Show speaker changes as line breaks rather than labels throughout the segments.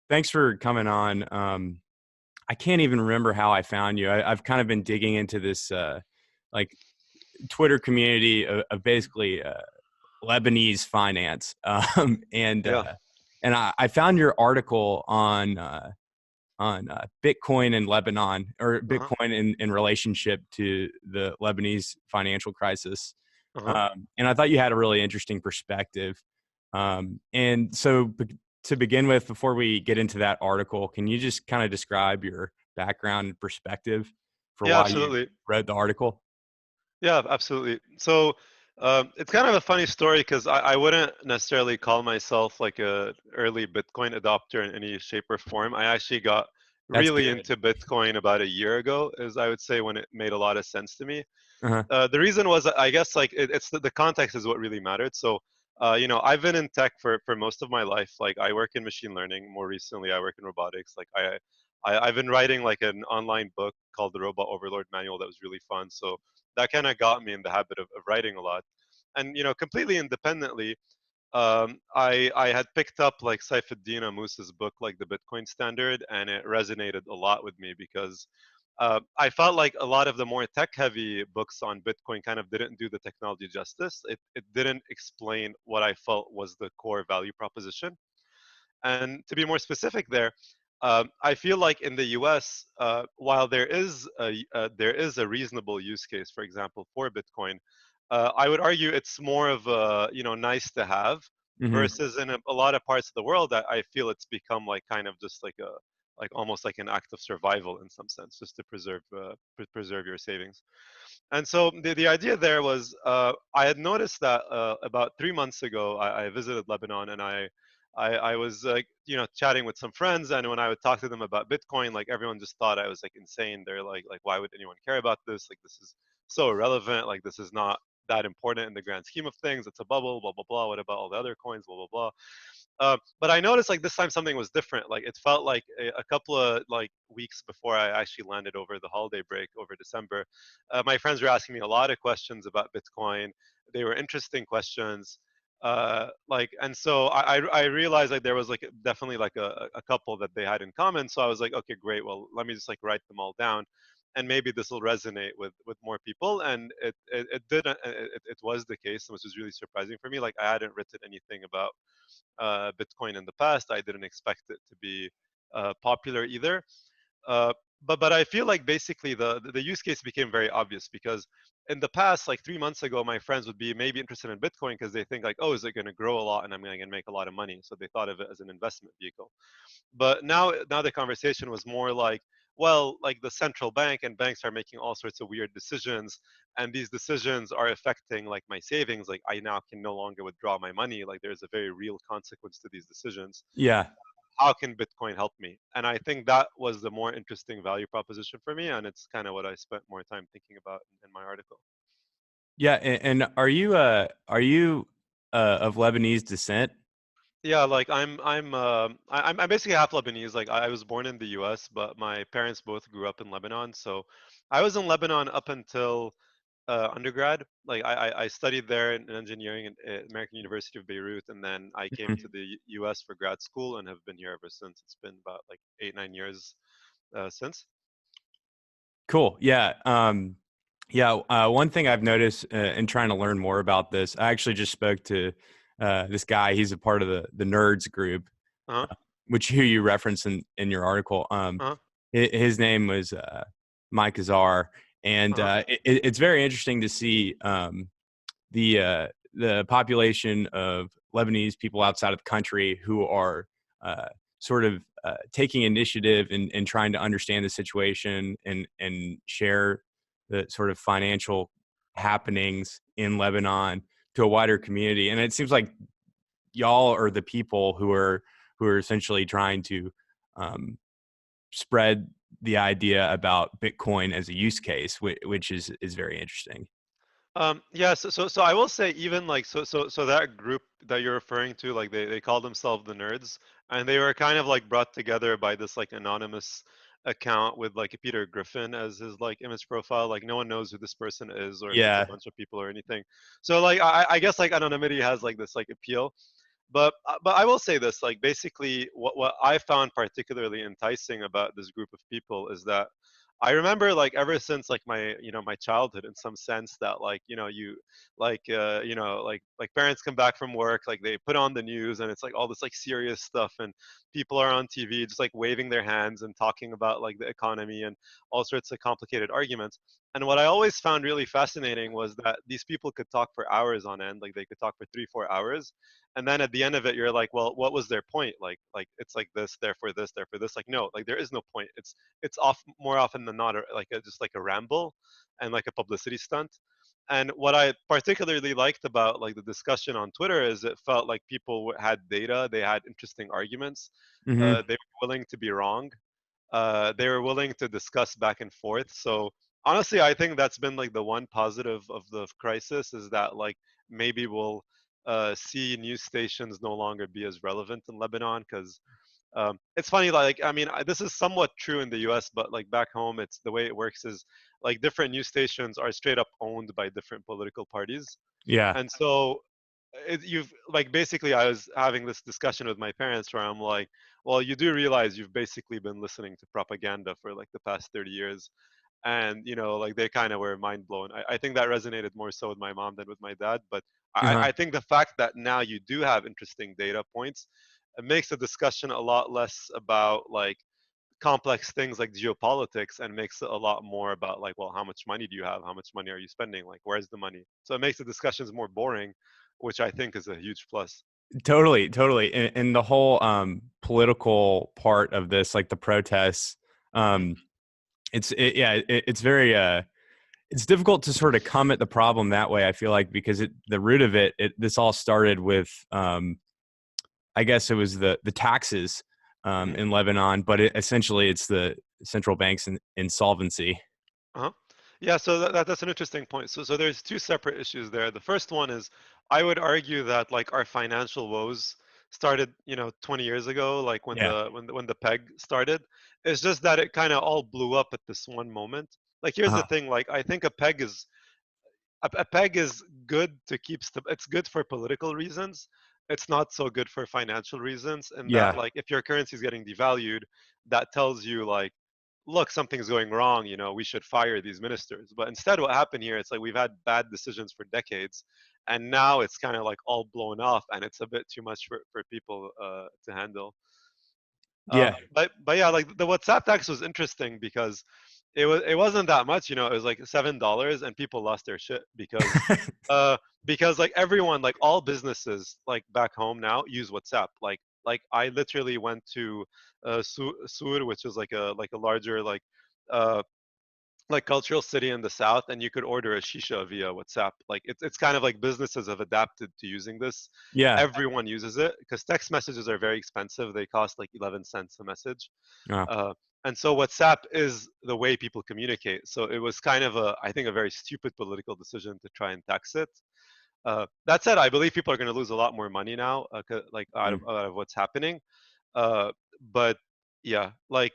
Thanks for coming on. I can't even remember how I found you. I've kind of been digging into this like Twitter community of basically Lebanese finance, and
Yeah.
I found your article on Bitcoin in Lebanon, or
Uh-huh.
Bitcoin in relationship to the Lebanese financial crisis.
Uh-huh.
And I thought you had a really interesting perspective. And so, to begin with, before we get into that article, can you just kind of describe your background and perspective for
Yeah,
why you
absolutely.
wrote the article?
Yeah, absolutely. So it's kind of a funny story because I wouldn't necessarily call myself like a early Bitcoin adopter in any shape or form. I actually got
That's
really
good.
into Bitcoin about a year ago, as I would say, when it made a lot of sense to me.
Uh-huh.
The reason was, I guess, like it's the context is what really mattered. So, I've been in tech for most of my life. Like, I work in machine learning. More recently, I work in robotics. Like, I've been writing like an online book called the Robot Overlord Manual that was really fun. So that kind of got me in the habit of writing a lot. And completely independently, I had picked up like Saifuddin Ammous's book, like the Bitcoin Standard, and it resonated a lot with me because I felt like a lot of the more tech-heavy books on Bitcoin kind of didn't do the technology justice. It didn't explain what I felt was the core value proposition. And to be more specific, I feel like in the U.S., while there is a reasonable use case, for example, for Bitcoin, I would argue it's more of a nice to have
Hmm.
versus in a lot of parts of the world that I feel it's become like kind of just like almost like an act of survival in some sense, just to preserve your savings. And so the idea there was I had noticed that about 3 months ago I visited Lebanon and I was chatting with some friends, and when I would talk to them about Bitcoin, like everyone just thought I was like insane. They're like why would anyone care about this? Like this is so irrelevant. Like this is not that important in the grand scheme of things. It's a bubble, blah blah blah. What about all the other coins, blah blah blah. But I noticed like this time something was different. Like it felt like a couple of like weeks before I actually landed over the holiday break over December, my friends were asking me a lot of questions about Bitcoin. They were interesting questions. And so I realized like there was like definitely like a couple that they had in common. So I was like, okay, great. Well, let me just like write them all down, and maybe this will resonate with more people. And it did. It was the case, which was really surprising for me. Like I hadn't written anything about Bitcoin in the past. I didn't expect it to be popular either. Uh, but I feel like basically the use case became very obvious because in the past, like 3 months ago, my friends would be maybe interested in Bitcoin because they think like, oh, is it going to grow a lot and I'm going to make a lot of money? So they thought of it as an investment vehicle. But now the conversation was more like, well, like the central bank and banks are making all sorts of weird decisions, and these decisions are affecting like my savings. Like I now can no longer withdraw my money. Like there's a very real consequence to these decisions.
Yeah.
How can Bitcoin help me? And I think that was the more interesting value proposition for me, and it's kind of what I spent more time thinking about in my article.
Yeah. And are you of Lebanese descent?
Yeah, like I'm basically half Lebanese. Like I was born in the U.S., but my parents both grew up in Lebanon. So I was in Lebanon up until undergrad. Like I studied there in engineering at American University of Beirut, and then I came to
Mhm.
the U.S. for grad school and have been here ever since. It's been about like 8 9 years since.
Cool. Yeah. Yeah. One thing I've noticed in trying to learn more about this, I actually just spoke to this guy. He's a part of the nerds group,
Uh huh.
which you referenced in your article.
Uh
His name was Mike Azar, and
huh.
it's very interesting to see the population of Lebanese people outside of the country who are sort of taking initiative and trying to understand the situation and share the sort of financial happenings in Lebanon to a wider community. And it seems like y'all are the people who are essentially trying to um, spread the idea about Bitcoin as a use case, which is very interesting.
Yeah, so I will say even like so that group that you're referring to, like they call themselves the nerds, and they were kind of like brought together by this like anonymous account with like Peter Griffin as his like image profile. Like no one knows who this person is or if it's a
Yeah.
bunch of people or anything. So like I guess like anonymity has like this like appeal. But I will say this, like basically what I found particularly enticing about this group of people is that I remember like ever since like my my childhood in some sense that like you like parents come back from work, like they put on the news and it's like all this like serious stuff, and people are on TV just like waving their hands and talking about like the economy and all sorts of complicated arguments. And what I always found really fascinating was that these people could talk for hours on end, like they could talk for 3 4 hours, and then at the end of it you're like, well, what was their point? Like it's like this, therefore this, therefore this. Like no, like there is no point. It's off more often than not just like a ramble and like a publicity stunt. And what I particularly liked about like the discussion on Twitter is it felt like people had data, they had interesting arguments,
Hmm.
they were willing to be wrong, they were willing to discuss back and forth. So honestly, I think that's been like the one positive of the crisis, is that like maybe we'll see news stations no longer be as relevant in Lebanon, because it's funny, like I mean, this is somewhat true in the U.S., but like back home, it's the way it works is like different news stations are straight up owned by different political parties,
Yeah.
and so you've like basically I was having this discussion with my parents where I'm like, well, you do realize you've basically been listening to propaganda for like the past 30 years, and like they kind of were mind blown. I think that resonated more so with my mom than with my dad, but
Uh-huh.
I think the fact that now you do have interesting data points, it makes the discussion a lot less about like complex things like geopolitics, and makes it a lot more about like, well, how much money do you have, how much money are you spending, like where's the money. So it makes the discussions more boring, which I think is a huge plus.
Totally, totally. And the whole political part of this, like the protests,
Hmm.
um, it's very it's difficult to sort of come at the problem that way. I feel like because the root of this all started with I guess it was the taxes
Hmm.
in Lebanon, but essentially it's the central bank's insolvency.
Uh-huh. Yeah, so that's an interesting point. So there's two separate issues there. The first one is I would argue that like our financial woes started, 20 years ago, like when
Yeah.
the peg started. It's just that it kind of all blew up at this one moment. Like here's the
Uh-huh.
thing, like I think a peg is good to keep it's good for political reasons. It's not so good for financial reasons, and that
Yeah.
like if your currency is getting devalued, that tells you like, look, something's going wrong, we should fire these ministers. But instead what happened here, it's like we've had bad decisions for decades, and now it's kind of like all blown off, and it's a bit too much for people to handle.
Yeah.
But yeah, like the WhatsApp tax was interesting because it wasn't that much, it was like $7, and people lost their shit uh because like everyone, like all businesses like back home now use WhatsApp. Like I literally went to Sur, which is like a larger uh like cultural city in the south, and you could order a shisha via WhatsApp. Like it's kind of like businesses have adapted to using this.
Yeah.
Everyone uses it because text messages are very expensive. They cost like 11 cents a message.
Uh,
uh, and so WhatsApp is the way people communicate. So it was kind of I think, a very stupid political decision to try and tax it. That said, I believe people are going to lose a lot more money now, like
mm,
out of what's happening. Uh, but yeah, like,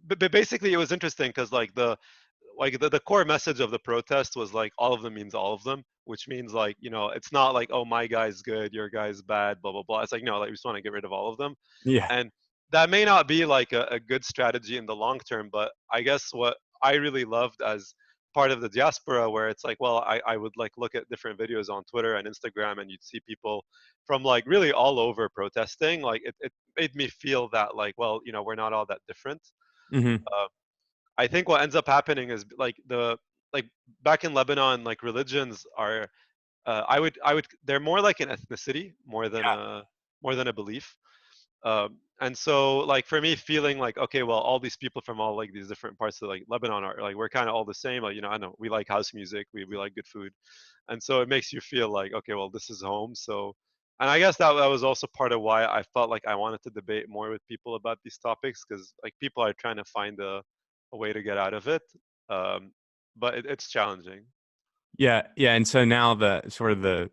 but basically, it was interesting because the core message of the protest was like all of them means all of them, which means like it's not like, oh, my guy's good, your guy's bad, blah blah blah. It's like, no, like we just want to get rid of all of them.
yeah.
And that may not be like a good strategy in the long term, but I guess what I really loved as part of the diaspora, where it's like, well, I would like look at different videos on Twitter and Instagram, and you'd see people from like really all over protesting. Like it made me feel that like, well, we're not all that different.
Hmm.
uh, I think what ends up happening is like back in Lebanon, like religions are I would they're more like an ethnicity more than a belief. And so like for me, feeling like, okay, well, all these people from all like these different parts of like Lebanon are like, we're kind of all the same. Like, I know we like house music, we like good food, and so it makes you feel like, okay, well, this is home. So, and I guess that was also part of why I felt like I wanted to debate more with people about these topics, because like people are trying to find a way to get out of it, um, but it's challenging.
Yeah. Yeah. And so now the sort of the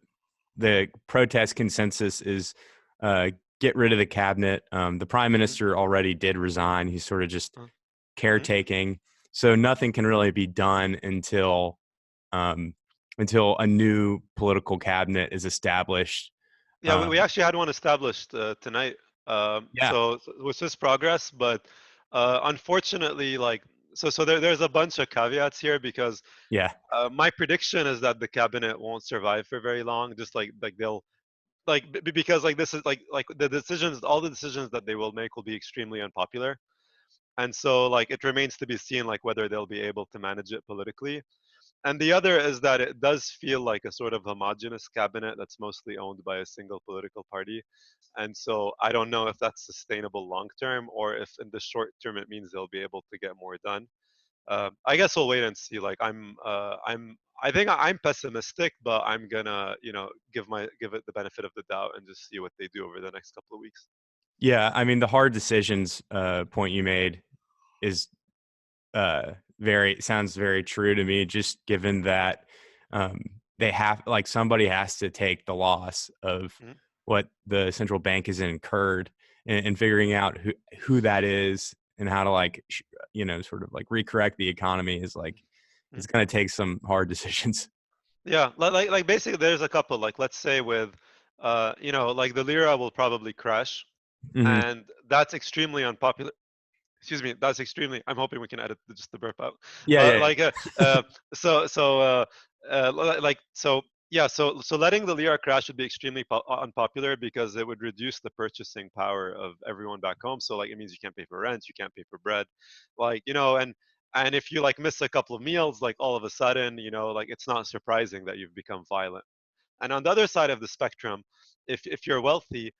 protest consensus is uh, get rid of the cabinet. The prime
Hmm.
minister already did resign. He's sort of just
Hmm.
caretaking. So nothing can really be done um, until a new political cabinet is established.
Yeah, we actually had one established tonight.
Yeah,
Which is progress, but unfortunately, like, there's a bunch of caveats here because
yeah,
my prediction is that the cabinet won't survive for very long. Just like they'll because like this is like the decisions, all the decisions that they will make will be extremely unpopular, and so like it remains to be seen like whether they'll be able to manage it politically. And the other is that it does feel like a sort of homogenous cabinet that's mostly owned by a single political party. And so I don't know if that's sustainable long term or if in the short term it means they'll be able to get more done. I guess we'll wait and see. Like I think I'm pessimistic, but I'm gonna, give it the benefit of the doubt and just see what they do over the next couple of weeks.
yeah. I mean, the hard decisions point you made is very sounds very true to me. Just given that um, they have like somebody has to take the loss of
Mhm,
what the central bank has incurred, and figuring out who that is and how to like sort of like recorrect the economy is like
mhm.
it's going to take some hard decisions.
Yeah, like basically there's a couple. Like let's say with, like the lira will probably crash,
Hmm.
and that's extremely unpopular. Excuse me, that's extremely. I'm hoping we can edit just the burp out.
Yeah,
But
yeah,
like, so so like so yeah, so letting the lira crash would be extremely unpopular because it would reduce the purchasing power of everyone back home. So like it means you can't pay for rent, you can't pay for bread, like and if you like miss a couple of meals, like all of a sudden, like it's not surprising that you've become violent. And on the other side of the spectrum, if you're wealthy,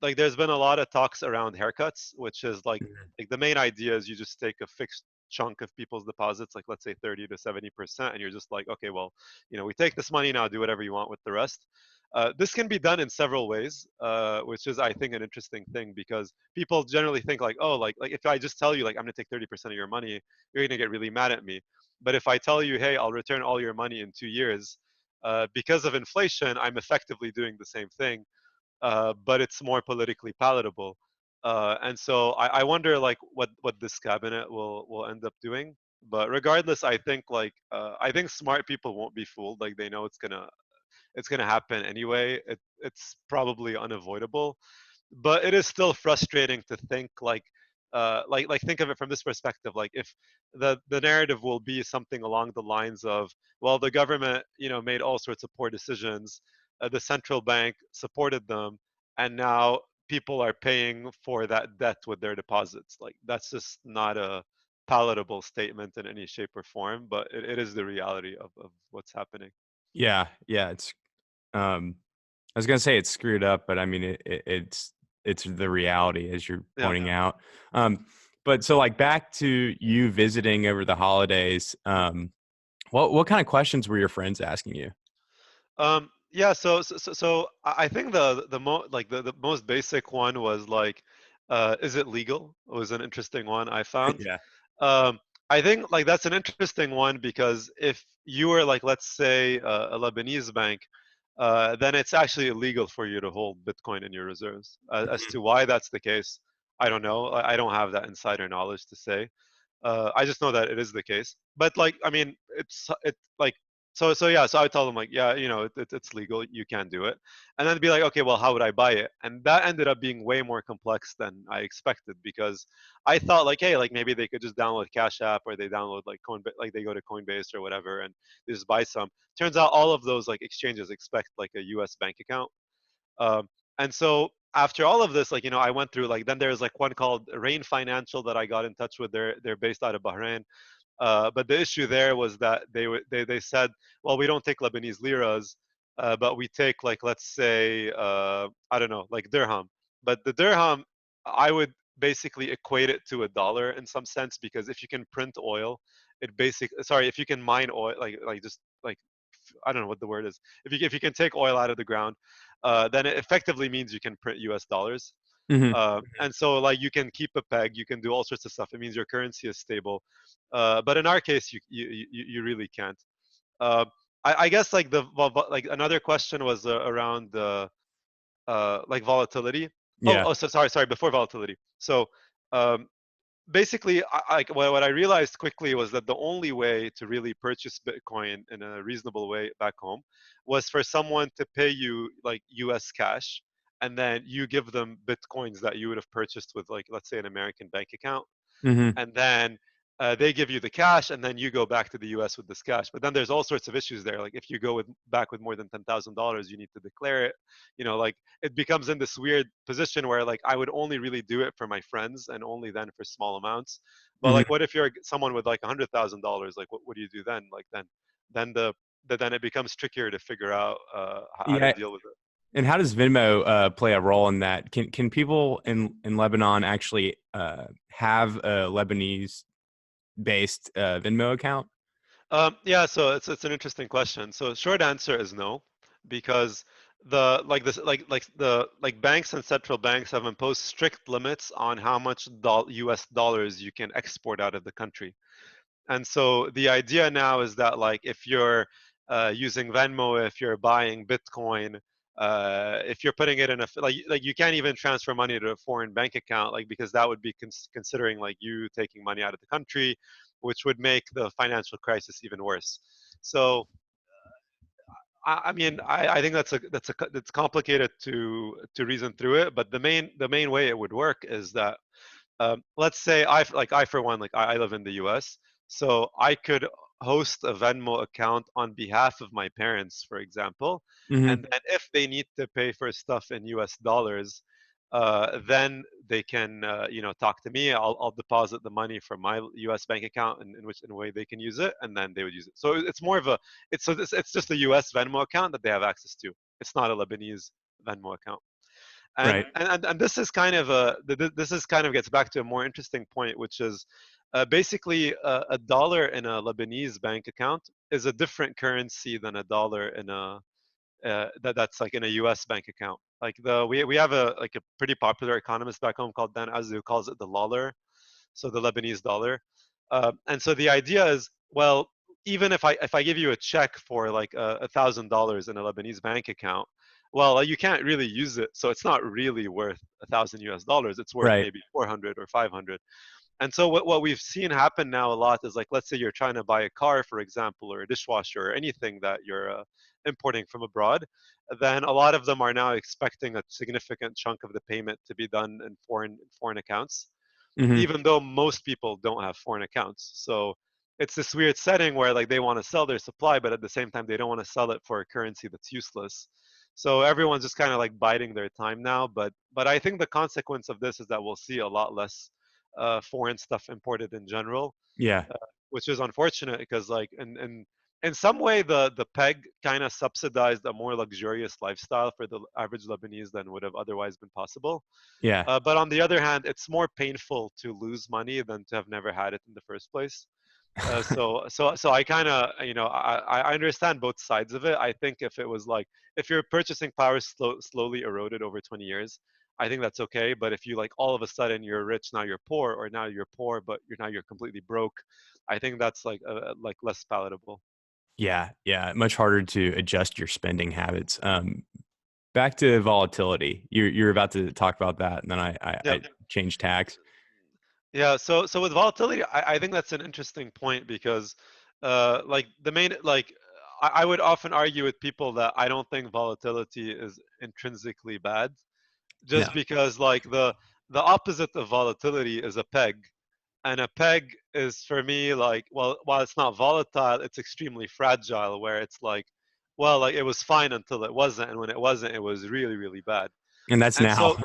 like there's been a lot of talks around haircuts, which is
yeah.
like the main idea is you just take a fixed chunk of people's deposits, like let's say 30 to 70%, and you're just like, okay, well, we take this money now, do whatever you want with the rest. This can be done in several ways, which is, I think, an interesting thing because people generally think like, oh, like if I just tell you like I'm gonna take 30% of your money, you're gonna get really mad at me. But if I tell you, hey, I'll return all your money in 2 years, because of inflation, I'm effectively doing the same thing, but it's more politically palatable. And so I wonder like what this cabinet will end up doing. But regardless, I think smart people won't be fooled. Like they know it's gonna happen anyway. It's probably unavoidable, but it is still frustrating to think like think of it from this perspective. Like if the narrative will be something along the lines of, well, the government made all sorts of poor decisions, the central bank supported them, and now people are paying for that debt with their deposits. Like that's just not a palatable statement in any shape or form, but it is the reality of what's happening.
Yeah, yeah, it's um I was gonna say it's screwed up, but I mean it's the reality as you're
Yeah.
pointing out. Um, but so like back to you visiting over the holidays, what kind of questions were your friends asking you?
Yeah, so I think the most basic one was like, is it legal? It was an interesting one I found.
Yeah.
Um, I think like that's an interesting one because if you were like, let's say, a Lebanese bank, then it's actually illegal for you to hold Bitcoin in your reserves. As
Mhm.
to why that's the case, I don't know. I don't have that insider knowledge to say. I just know that it is the case. But like, I mean, it like so yeah. So I would tell them like, yeah, it's legal. You can do it, and then be like, okay, well, how would I buy it? And that ended up being way more complex than I expected because I thought like, hey, like maybe they could just download Cash App or they download like Coinbase, like they go to Coinbase or whatever, and they just buy some. Turns out all of those like exchanges expect like a U.S. bank account. And so after all of this, like I went through like then there's like one called Rain Financial that I got in touch with. They're based out of Bahrain. But the issue there was that they said, well, we don't take Lebanese liras, but we take like let's say I don't know like dirham. But the dirham, I would basically equate it to a dollar in some sense because if you can print oil, if you can mine oil like just like I don't know what the word is. If you can take oil out of the ground, then it effectively means you can print U.S. dollars.
Mhm.
And so like you can keep a peg, you can do all sorts of stuff. It means your currency is stable. But in our case, you really can't. Uh, I guess like like another question was around the like volatility.
Yeah.
So sorry before volatility. So um, basically, like what I realized quickly was that the only way to really purchase Bitcoin in a reasonable way back home was for someone to pay you like US cash, and then you give them Bitcoins that you would have purchased with, like, let's say, an American bank account,
Hmm.
and then they give you the cash, and then you go back to the U.S. with this cash. But then there's all sorts of issues there. Like if you go with back with more than $10,000, you need to declare it. Like it becomes in this weird position where like I would only really do it for my friends and only then for small amounts. But
Hmm.
like, what if you're someone with like $100,000? Like, what do you do then? Like then then it becomes trickier to figure out how to
Yeah.
deal with it.
And how does Venmo play a role in that? Can people in Lebanon actually have a Lebanese based Venmo account?
Yeah, so it's an interesting question. So short answer is no, because the like this like the like banks and central banks have imposed strict limits on how much US dollars you can export out of the country. And so the idea now is that like if you're using Venmo, if you're buying Bitcoin, if you're putting it in a like you can't even transfer money to a foreign bank account, like because that would be considering like you taking money out of the country, which would make the financial crisis even worse. So I mean, I think that's complicated to reason through it, but the main way it would work is that let's say I for one, like I live in the US, so I could host a Venmo account on behalf of my parents, for example,
Hmm.
and then if they need to pay for stuff in US dollars, then they can talk to me. I'll deposit the money from my US bank account in a way they can use it, and then they would use it. So it's more of a it's just a US Venmo account that they have access to. It's not a Lebanese Venmo account. And
Right.
and this is kind of this is kind of gets back to a more interesting point, which is basically a dollar in a Lebanese bank account is a different currency than a dollar in a that's like in a U.S. bank account. Like we have a like a pretty popular economist back home called Dan Azu, who calls it the lollar, so the Lebanese dollar. And so the idea is, well, even if I give you a check for like $1,000 in a Lebanese bank account, well, you can't really use it, so it's not really worth 1,000 US dollars. It's worth
Right.
maybe 400 or 500. And so what we've seen happen now a lot is like, let's say you're trying to buy a car, for example, or a dishwasher or anything that you're importing from abroad, then a lot of them are now expecting a significant chunk of the payment to be done in foreign accounts,
Hmm.
even though most people don't have foreign accounts. So it's this weird setting where like they want to sell their supply, but at the same time they don't want to sell it for a currency that's useless. So everyone's just kind of like biding their time now. But I think the consequence of this is that we'll see a lot less foreign stuff imported in general,
Yeah.
uh, which is unfortunate because like in some way the peg kind of subsidized a more luxurious lifestyle for the average Lebanese than would have otherwise been possible.
Yeah.
But on the other hand, it's more painful to lose money than to have never had it in the first place. So I kind of I understand both sides of it. I think if it was like if your purchasing power slowly eroded over 20 years, I think that's okay. But if you like all of a sudden you're rich now you're poor, or now you're poor but you're completely broke, I think that's like less palatable.
Yeah. Yeah. Much harder to adjust your spending habits. Back to volatility. You're about to talk about that, and then
Yeah.
I changed tax.
Yeah, so with volatility, I think that's an interesting point because, like the main like I would often argue with people that I don't think volatility is intrinsically bad,
No.
just because like the opposite of volatility is a peg, and a peg is for me like, well, while it's not volatile, it's extremely fragile, where it's like, well, like it was fine until it wasn't, and when it wasn't, it was really really bad.
And that's
And
now.
so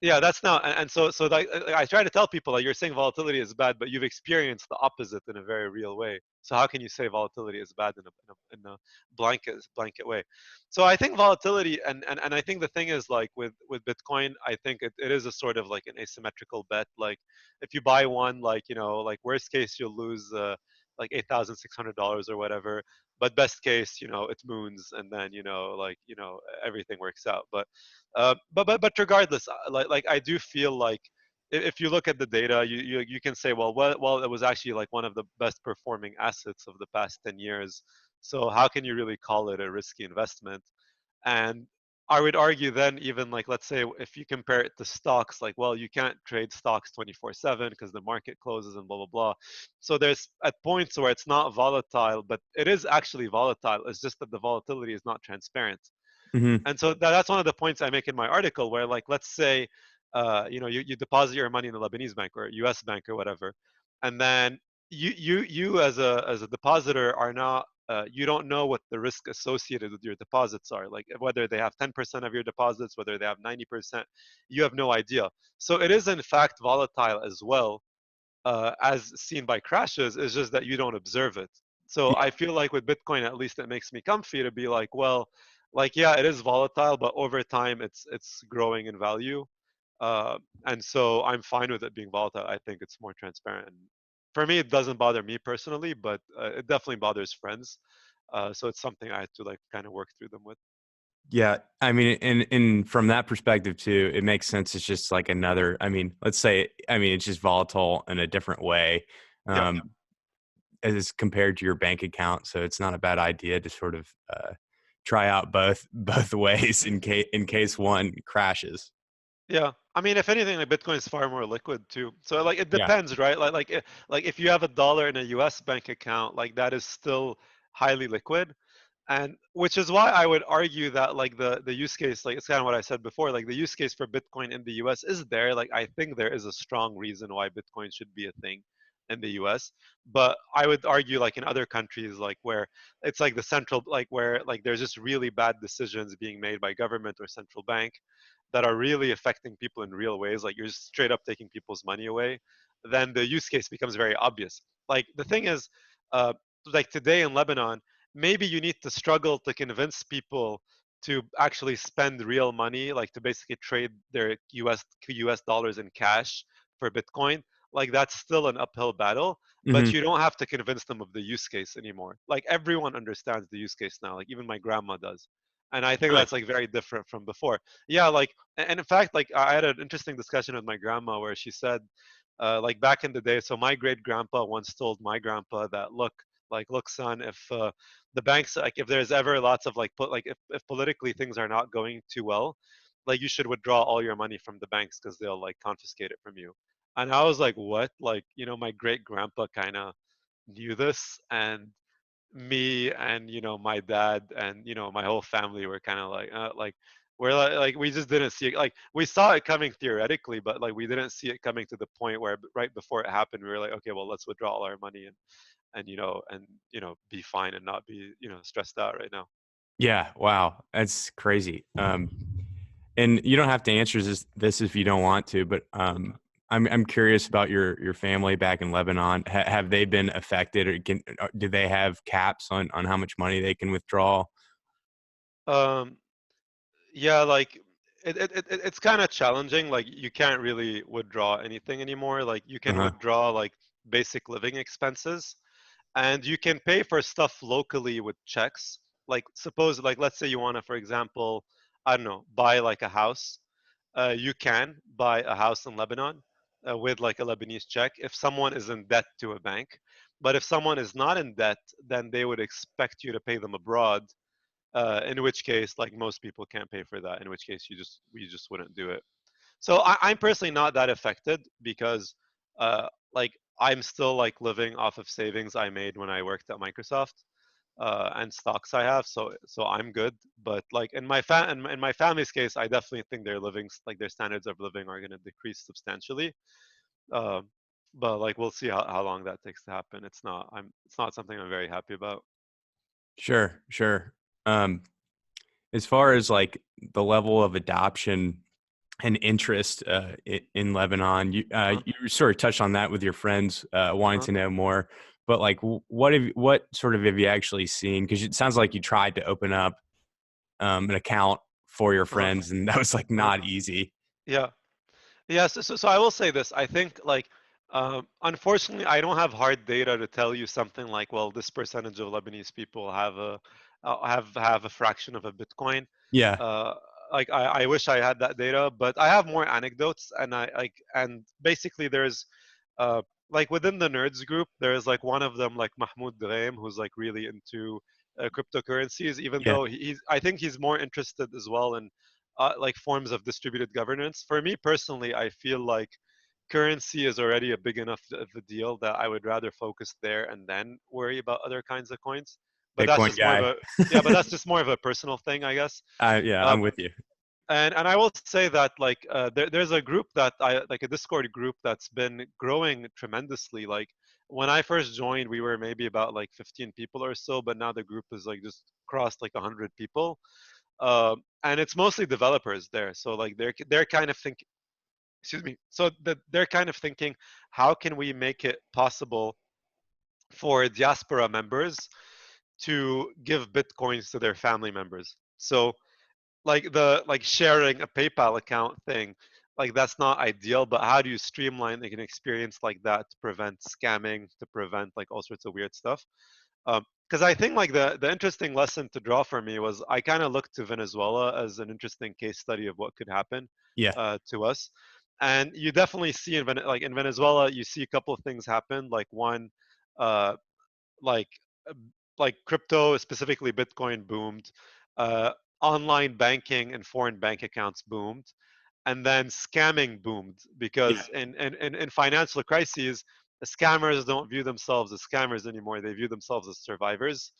yeah, that's now, and so like I try to tell people like you're saying volatility is bad, but you've experienced the opposite in a very real way. So how can you say volatility is bad in a blanket way? So I think volatility, and I think the thing is like with Bitcoin, I think it is a sort of like an asymmetrical bet. Like if you buy one, like like worst case you'll lose like $8,600 or whatever, but best case it moons, and then like everything works out. But regardless, like I do feel like if you look at the data, you can say, well, it was actually like one of the best performing assets of the past 10 years. So how can you really call it a risky investment? And I would argue then, even like, let's say if you compare it to stocks, like, well, you can't trade stocks 24/7 because the market closes and blah blah blah. So there's at points where it's not volatile, but it is actually volatile. It's just that the volatility is not transparent.
Hmm.
And so that's one of the points I make in my article, where like, let's say, you deposit your money in a Lebanese bank or a US bank or whatever, and then you as a depositor are not, you don't know what the risk associated with your deposits are, like whether they have 10% of your deposits, whether they have 90%, you have no idea. So it is in fact volatile as well, as seen by crashes. Is just that you don't observe it. So I
Yeah.
feel like with Bitcoin, at least it makes me comfy to be like, well, like yeah, it is volatile, but over time it's growing in value, uh, and so I'm fine with it being volatile. I think it's more transparent. And for me, it doesn't bother me personally, but it definitely bothers friends. So it's something I have to like kind of work through them with.
Yeah, I mean, and from that perspective too, it makes sense. It's just like another. I mean, let's say, I mean, it's just volatile in a different way,
Yeah,
um, as compared to your bank account. So it's not a bad idea to sort of try out both ways in case one crashes.
yeah. I mean, if anything, like Bitcoin is far more liquid too. So like it
Yeah.
depends, right? Like if you have $1 in a U.S. bank account, like that is still highly liquid. And which is why I would argue that like the use case, like it's kind of what I said before, like the use case for Bitcoin in the US is there. Like I think there is a strong reason why Bitcoin should be a thing in the US. But I would argue like in other countries, like where it's like the central, like where like there's just really bad decisions being made by government or central bank that are really affecting people in real ways, like you're just straight up taking people's money away, then the use case becomes very obvious. Like the thing is, uh, like today in Lebanon, maybe you need to struggle to convince people to actually spend real money, like to basically trade their US dollars in cash for Bitcoin. Like that's still an uphill battle, but
Hmm.
you don't have to convince them of the use case anymore. Like everyone understands the use case now, like even my grandma does. And I think
Really?
that's like very different from before. Yeah, like, and in fact, like I had an interesting discussion with my grandma where she said, like back in the day, so my great grandpa once told my grandpa that, look, son, if the banks, like if there's ever lots of like if politically things are not going too well, like you should withdraw all your money from the banks because they'll like confiscate it from you. And I was like, what? Like, my great grandpa kind of knew this, and me and my dad and my whole family were kind of like we're like we just didn't see it. Like we saw it coming theoretically, but like we didn't see it coming to the point where right before it happened we were like, okay, well, let's withdraw all our money and be fine and not be stressed out right now.
Yeah. Wow. That's crazy. And you don't have to answer this if you don't want to, but I'm curious about your family back in Lebanon. Have they been affected, or do they have caps on how much money they can withdraw?
um yeah, like it's kind of challenging. Like you can't really withdraw anything anymore. Like you can
Uh-huh.
withdraw like basic living expenses, and you can pay for stuff locally with checks. Like suppose, like let's say you want to, for example, I don't know, buy like a house. You can buy a house in Lebanon with like a Lebanese check if someone is in debt to a bank. But if someone is not in debt, then they would expect you to pay them abroad. In which case, like most people can't pay for that. In which case, we just wouldn't do it. So I'm personally not that affected because, like, I'm still like living off of savings I made when I worked at Microsoft, and stocks I have. So I'm good. But like in my family's case, I definitely think their standards of living are going to decrease substantially. Um, but like we'll see how long that takes to happen. It's not something I'm very happy about.
Sure, sure. Um, as far as like the level of adoption and interest in Lebanon,
Uh-huh.
you sort of touched on that with your friends wanting
Uh-huh.
to know more. But like, what sort of have you actually seen? Because it sounds like you tried to open up an account for your
Uh-huh.
friends, and that was like
Uh-huh.
not easy.
Yeah. Yeah, so I will say this. I think like unfortunately I don't have hard data to tell you something like, well, this percentage of Lebanese people have a fraction of a Bitcoin.
Yeah.
Uh, like I wish I had that data, but I have more anecdotes, and and basically there's like within the nerds group there is like one of them, like Mahmoud Dreim, who's like really into cryptocurrencies, even
Yeah.
though I think he's more interested as well in like forms of distributed governance. For me personally, I feel like currency is already a big enough of a deal that I would rather focus there and then worry about other kinds of coins. But that's
Bitcoin
just more of
guy.
a yeah, but that's just more of a personal thing, I guess.
Yeah,
Uh,
I'm with you.
and I will say that like there's a group that I like, a Discord group that's been growing tremendously. Like when I first joined, we were maybe about like 15 people or so, but now the group is like just crossed like 100 people. And it's mostly developers there, so like they're kind of thinking, excuse me, so they're kind of thinking, how can we make it possible for diaspora members to give bitcoins to their family members? So like the like sharing a PayPal account thing, like that's not ideal, but how do you streamline like an experience like that to prevent scamming, to prevent like all sorts of weird stuff? Because I think like the interesting lesson to draw for me was I kind of looked to Venezuela as an interesting case study of what could happen
Yeah.
to us. And you definitely see in like in Venezuela, you see a couple of things happen. Like one, uh, like uh, like crypto, specifically Bitcoin, boomed. Uh, Online banking and foreign bank accounts boomed, and then scamming boomed
Yeah.
because in financial crises, the scammers don't view themselves as scammers anymore. They view themselves as survivors.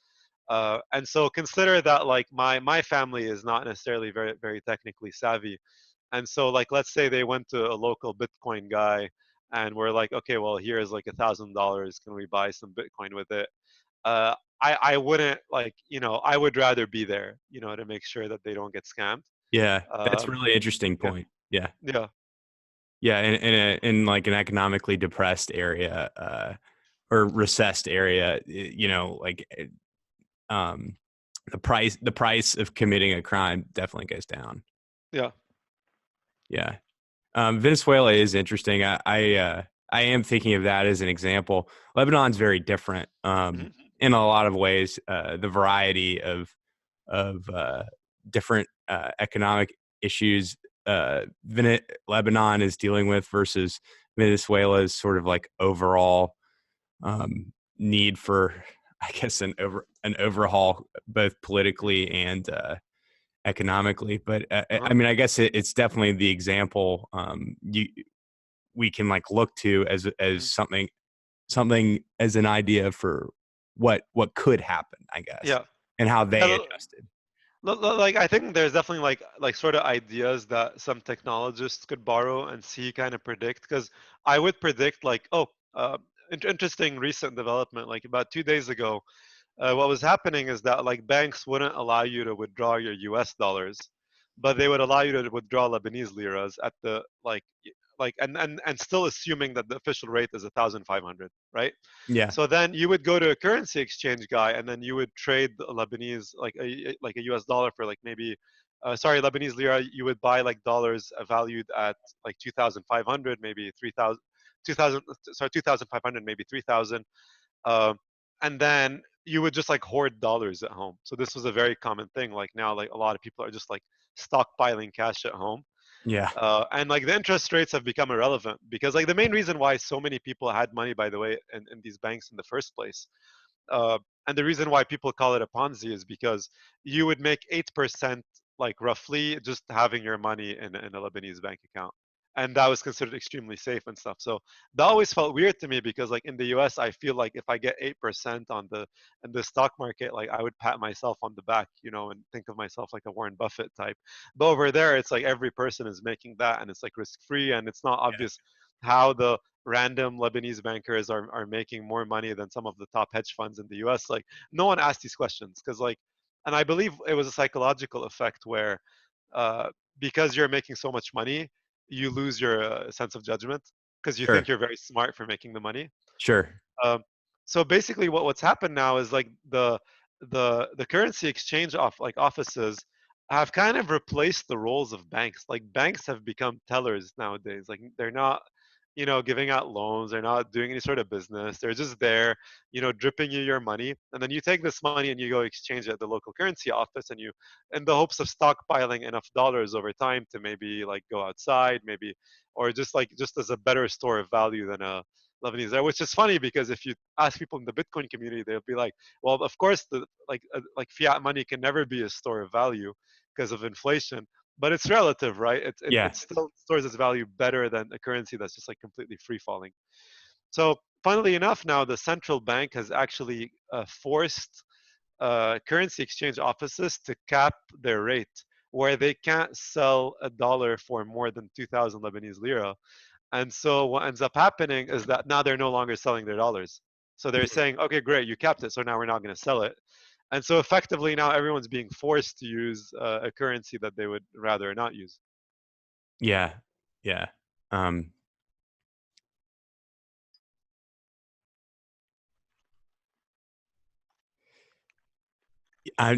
And so consider that like my family is not necessarily very technically savvy, and so like let's say they went to a local Bitcoin guy and we're like, okay, well here's like $1,000. Can we buy some Bitcoin with it? uh, I wouldn't like, I would rather be there, to make sure that they don't get scammed.
Yeah. That's a
Um,
really interesting
yeah,
point. Yeah.
yeah,
Yeah. In like an economically depressed area, or recessed area, like um, the price of committing a crime definitely goes down.
yeah.
Yeah. Venezuela is interesting. I am thinking of that as an example. Lebanon's very different
Mhm.
in a lot of ways. The variety of different economic issues Lebanon is dealing with versus Venezuela's sort of like overall need for, I guess, an overhaul, both politically and economically. But I
Uh-huh.
mean, I guess it's definitely the example we can like look to as
Mhm.
something as an idea for what could happen, I guess,
Yeah.
and how
Yeah,
they adjusted.
like I think there's definitely like sort of ideas that some technologists could borrow and see, kind of predict. Because I would predict like, oh, interesting recent development. Like about 2 days ago, what was happening is that like banks wouldn't allow you to withdraw your US dollars, but they would allow you to withdraw Lebanese liras at the like and still assuming that the official rate is 1,500, right?
Yeah,
So then you would go to a currency exchange guy, and then you would trade the Lebanese like a US dollar for like maybe sorry, Lebanese lira. You would buy like dollars valued at like 2,500, maybe 3,000, 2,000, sorry, 2,500, maybe 3,000. Um, and then you would just like hoard dollars at home. So this was a very common thing. Like now, like a lot of people are just like stockpiling cash at home.
yeah,
And like the interest rates have become irrelevant because like the main reason why so many people had money, by the way, in these banks in the first place, uh, and the reason why people call it a Ponzi is because you would make 8%, like roughly, just having your money in a Lebanese bank account. And that was considered extremely safe and stuff. So that always felt weird to me because, like in the U.S., I feel like if I get 8% on the in the stock market, like I would pat myself on the back, and think of myself like a Warren Buffett type. But over there, it's like every person is making that, and it's like risk free, and it's not obvious how the random Lebanese bankers are making more money than some of the top hedge funds in the US. Like no one asked these questions because like, and I believe it was a psychological effect where uh, because you're making so much money, you lose your sense of judgment because you think
sure,
you're very smart for making the money.
sure,
Um, so basically, what's happened now is like the currency exchange offices have kind of replaced the roles of banks. Like banks have become tellers nowadays. Like they're not, giving out loans. They're not doing any sort of business. They're just there, dripping you your money, and then you take this money and you go exchange it at the local currency office, and in the hopes of stockpiling enough dollars over time to maybe like go outside, maybe, or just as a better store of value than Lebanese there, which is funny because if you ask people in the Bitcoin community, they'll be like, well, of course, the like fiat money can never be a store of value because of inflation, but it's relative, right?
Yeah.
It still stores its value better than a currency that's just like completely free falling. So, funnily enough, now the central bank has actually forced currency exchange offices to cap their rate, where they can't sell a dollar for more than 2,000 Lebanese lira. And so what ends up happening is that now they're no longer selling their dollars. So they're
Mhm.
saying, okay, great, you capped it, so now we're not going to sell it. And so effectively now everyone's being forced to use a currency that they would rather not use.
Yeah. Yeah. Um,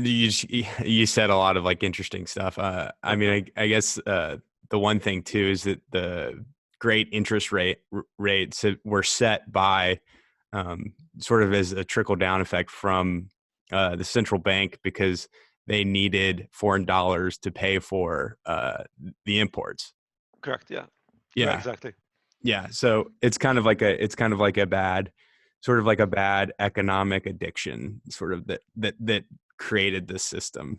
you said a lot of like interesting stuff. I mean, I guess the one thing too is that the great interest rates were set by sort of as a trickle down effect from the central bank because they needed foreign dollars to pay for the imports.
Correct. Yeah. Correct.
Yeah,
Exactly.
yeah. So it's kind of like a bad, sort of like a bad economic addiction, sort of that created this system.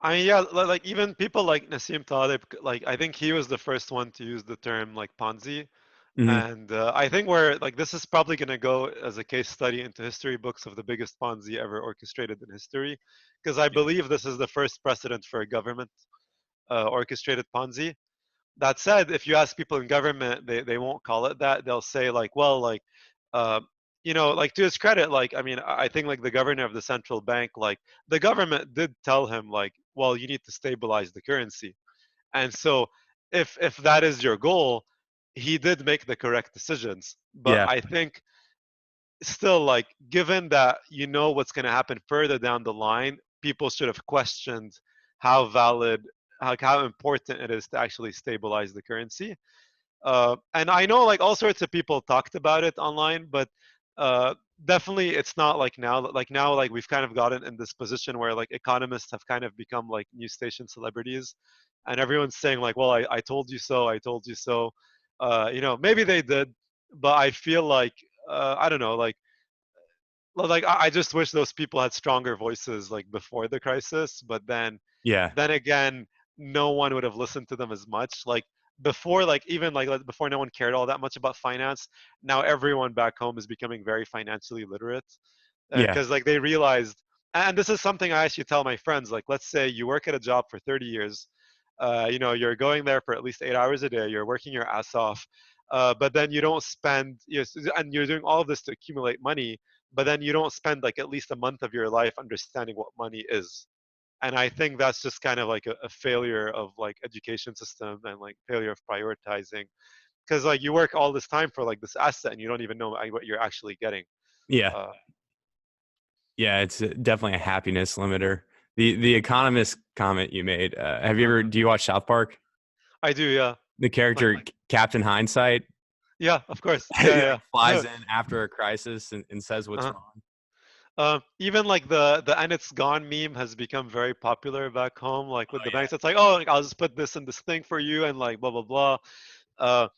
I mean, yeah, like even people like Nassim Taleb, like I think he was the first one to use the term like Ponzi.
Hmm.
And I think where like this is probably going to go as a case study into history books of the biggest Ponzi ever orchestrated in history, because I
Yeah.
believe this is the first precedent for a government orchestrated Ponzi. That said, if you ask people in government, they won't call it that. They'll say like, well, like, uh, like to his credit, like I mean, I think like the governor of the central bank, like the government did tell him like, well, you need to stabilize the currency, and so if that is your goal, he did make the correct decisions. But
Yeah.
I think still, like, given that you know what's going to happen further down the line, people should have questioned how valid, how important it is to actually stabilize the currency. And I know like all sorts of people talked about it online, but uh, definitely it's not like now. Like now, like we've kind of gotten in this position where like economists have kind of become like news station celebrities, and everyone's saying like, "Well, I told you so. I told you so." Maybe they did, but I feel like I don't know, like I just wish those people had stronger voices like before the crisis. But
Yeah.
then again, no one would have listened to them as much. Like before, like even like before, no one cared all that much about finance. Now everyone back home is becoming very financially literate
Yeah.
because like they realized, and this is something I actually tell my friends. Like, let's say you work at a job for 30 years. You're going there for at least 8 hours a day. You're working your ass off, but then you don't spend. And you're doing all of this to accumulate money, but then you don't spend like at least a month of your life understanding what money is. And I think that's just kind of like a failure of like education system and like failure of prioritizing because like you work all this time for like this asset and you don't even know what you're actually getting.
Yeah.
uh,
Yeah. It's definitely a happiness limiter. The Economist comment you made. Have you ever?
uh
Do you watch South Park?
I do, yeah.
The
Like,
character Captain Hindsight,
yeah, of course,
he like
yeah, yeah.
flies in after a crisis and says what's
uh
wrong.
Even like the and it's gone meme has become very popular back home, like with
Oh
the
yeah.
banks. It's like, oh, like, I'll just put this in this thing for you and like blah blah blah. uh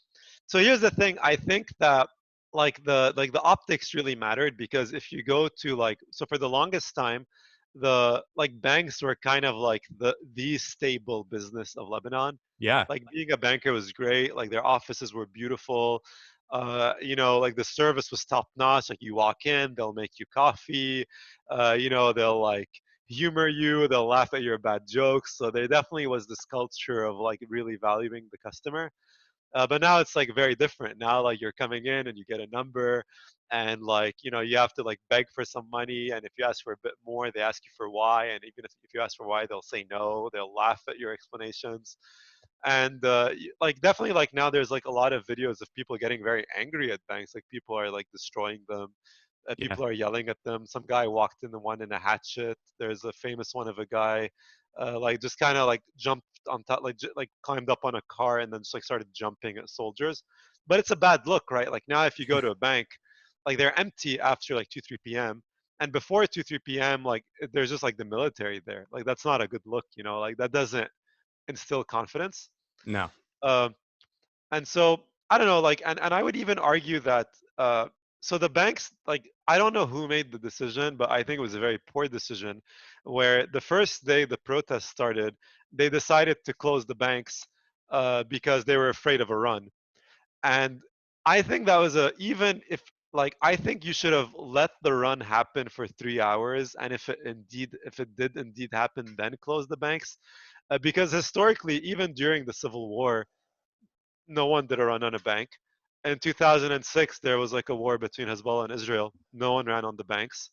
So here's the thing. I think that like the optics really mattered because if you go to like so for the longest time, the like banks were kind of like the stable business of Lebanon.
Yeah.
Like being a banker was great. Like their offices were beautiful. Like the service was top notch. Like you walk in, they'll make you coffee. They'll like humor you. They'll laugh at your bad jokes. So there definitely was this culture of like really valuing the customer. But now it's like very different. Now like you're coming in and you get a number, and like you have to like beg for some money. And if you ask for a bit more, they ask you for why. And even if you ask for why, they'll say no. They'll laugh at your explanations. And like definitely like now there's like a lot of videos of people getting very angry at banks. Like people are like destroying them.
Yeah.
People are yelling at them. Some guy walked in the one in a hatchet. There's a famous one of a guy like just kind of like jumped on top, like climbed up on a car and then just like started jumping at soldiers. But it's a bad look, right? Like now, if you go to a bank, like they're empty after like 2 3 p.m. and before 2 3 p.m. like there's just like the military there. Like that's not a good look, like that doesn't instill confidence.
No.
Um, and so I don't know, like, and I would even argue that so the banks, like, I don't know who made the decision, but I think it was a very poor decision, where the first day the protest started, they decided to close the banks because they were afraid of a run. And I think that was a, even if, like, I think you should have let the run happen for 3 hours, and if it did indeed happen, then close the banks, because historically, even during the Civil War, no one did a run on a bank. In 2006, there was like a war between Hezbollah and Israel. No one ran on the banks.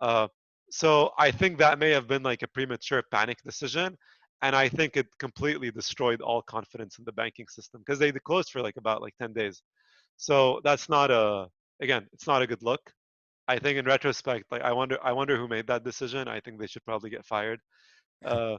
Uh, so I think that may have been like a premature panic decision. And I think it completely destroyed all confidence in the banking system because they closed for like about like 10 days. So that's not a, again, it's not a good look. I think in retrospect, like I wonder who made that decision. I think they should probably get fired. Uh,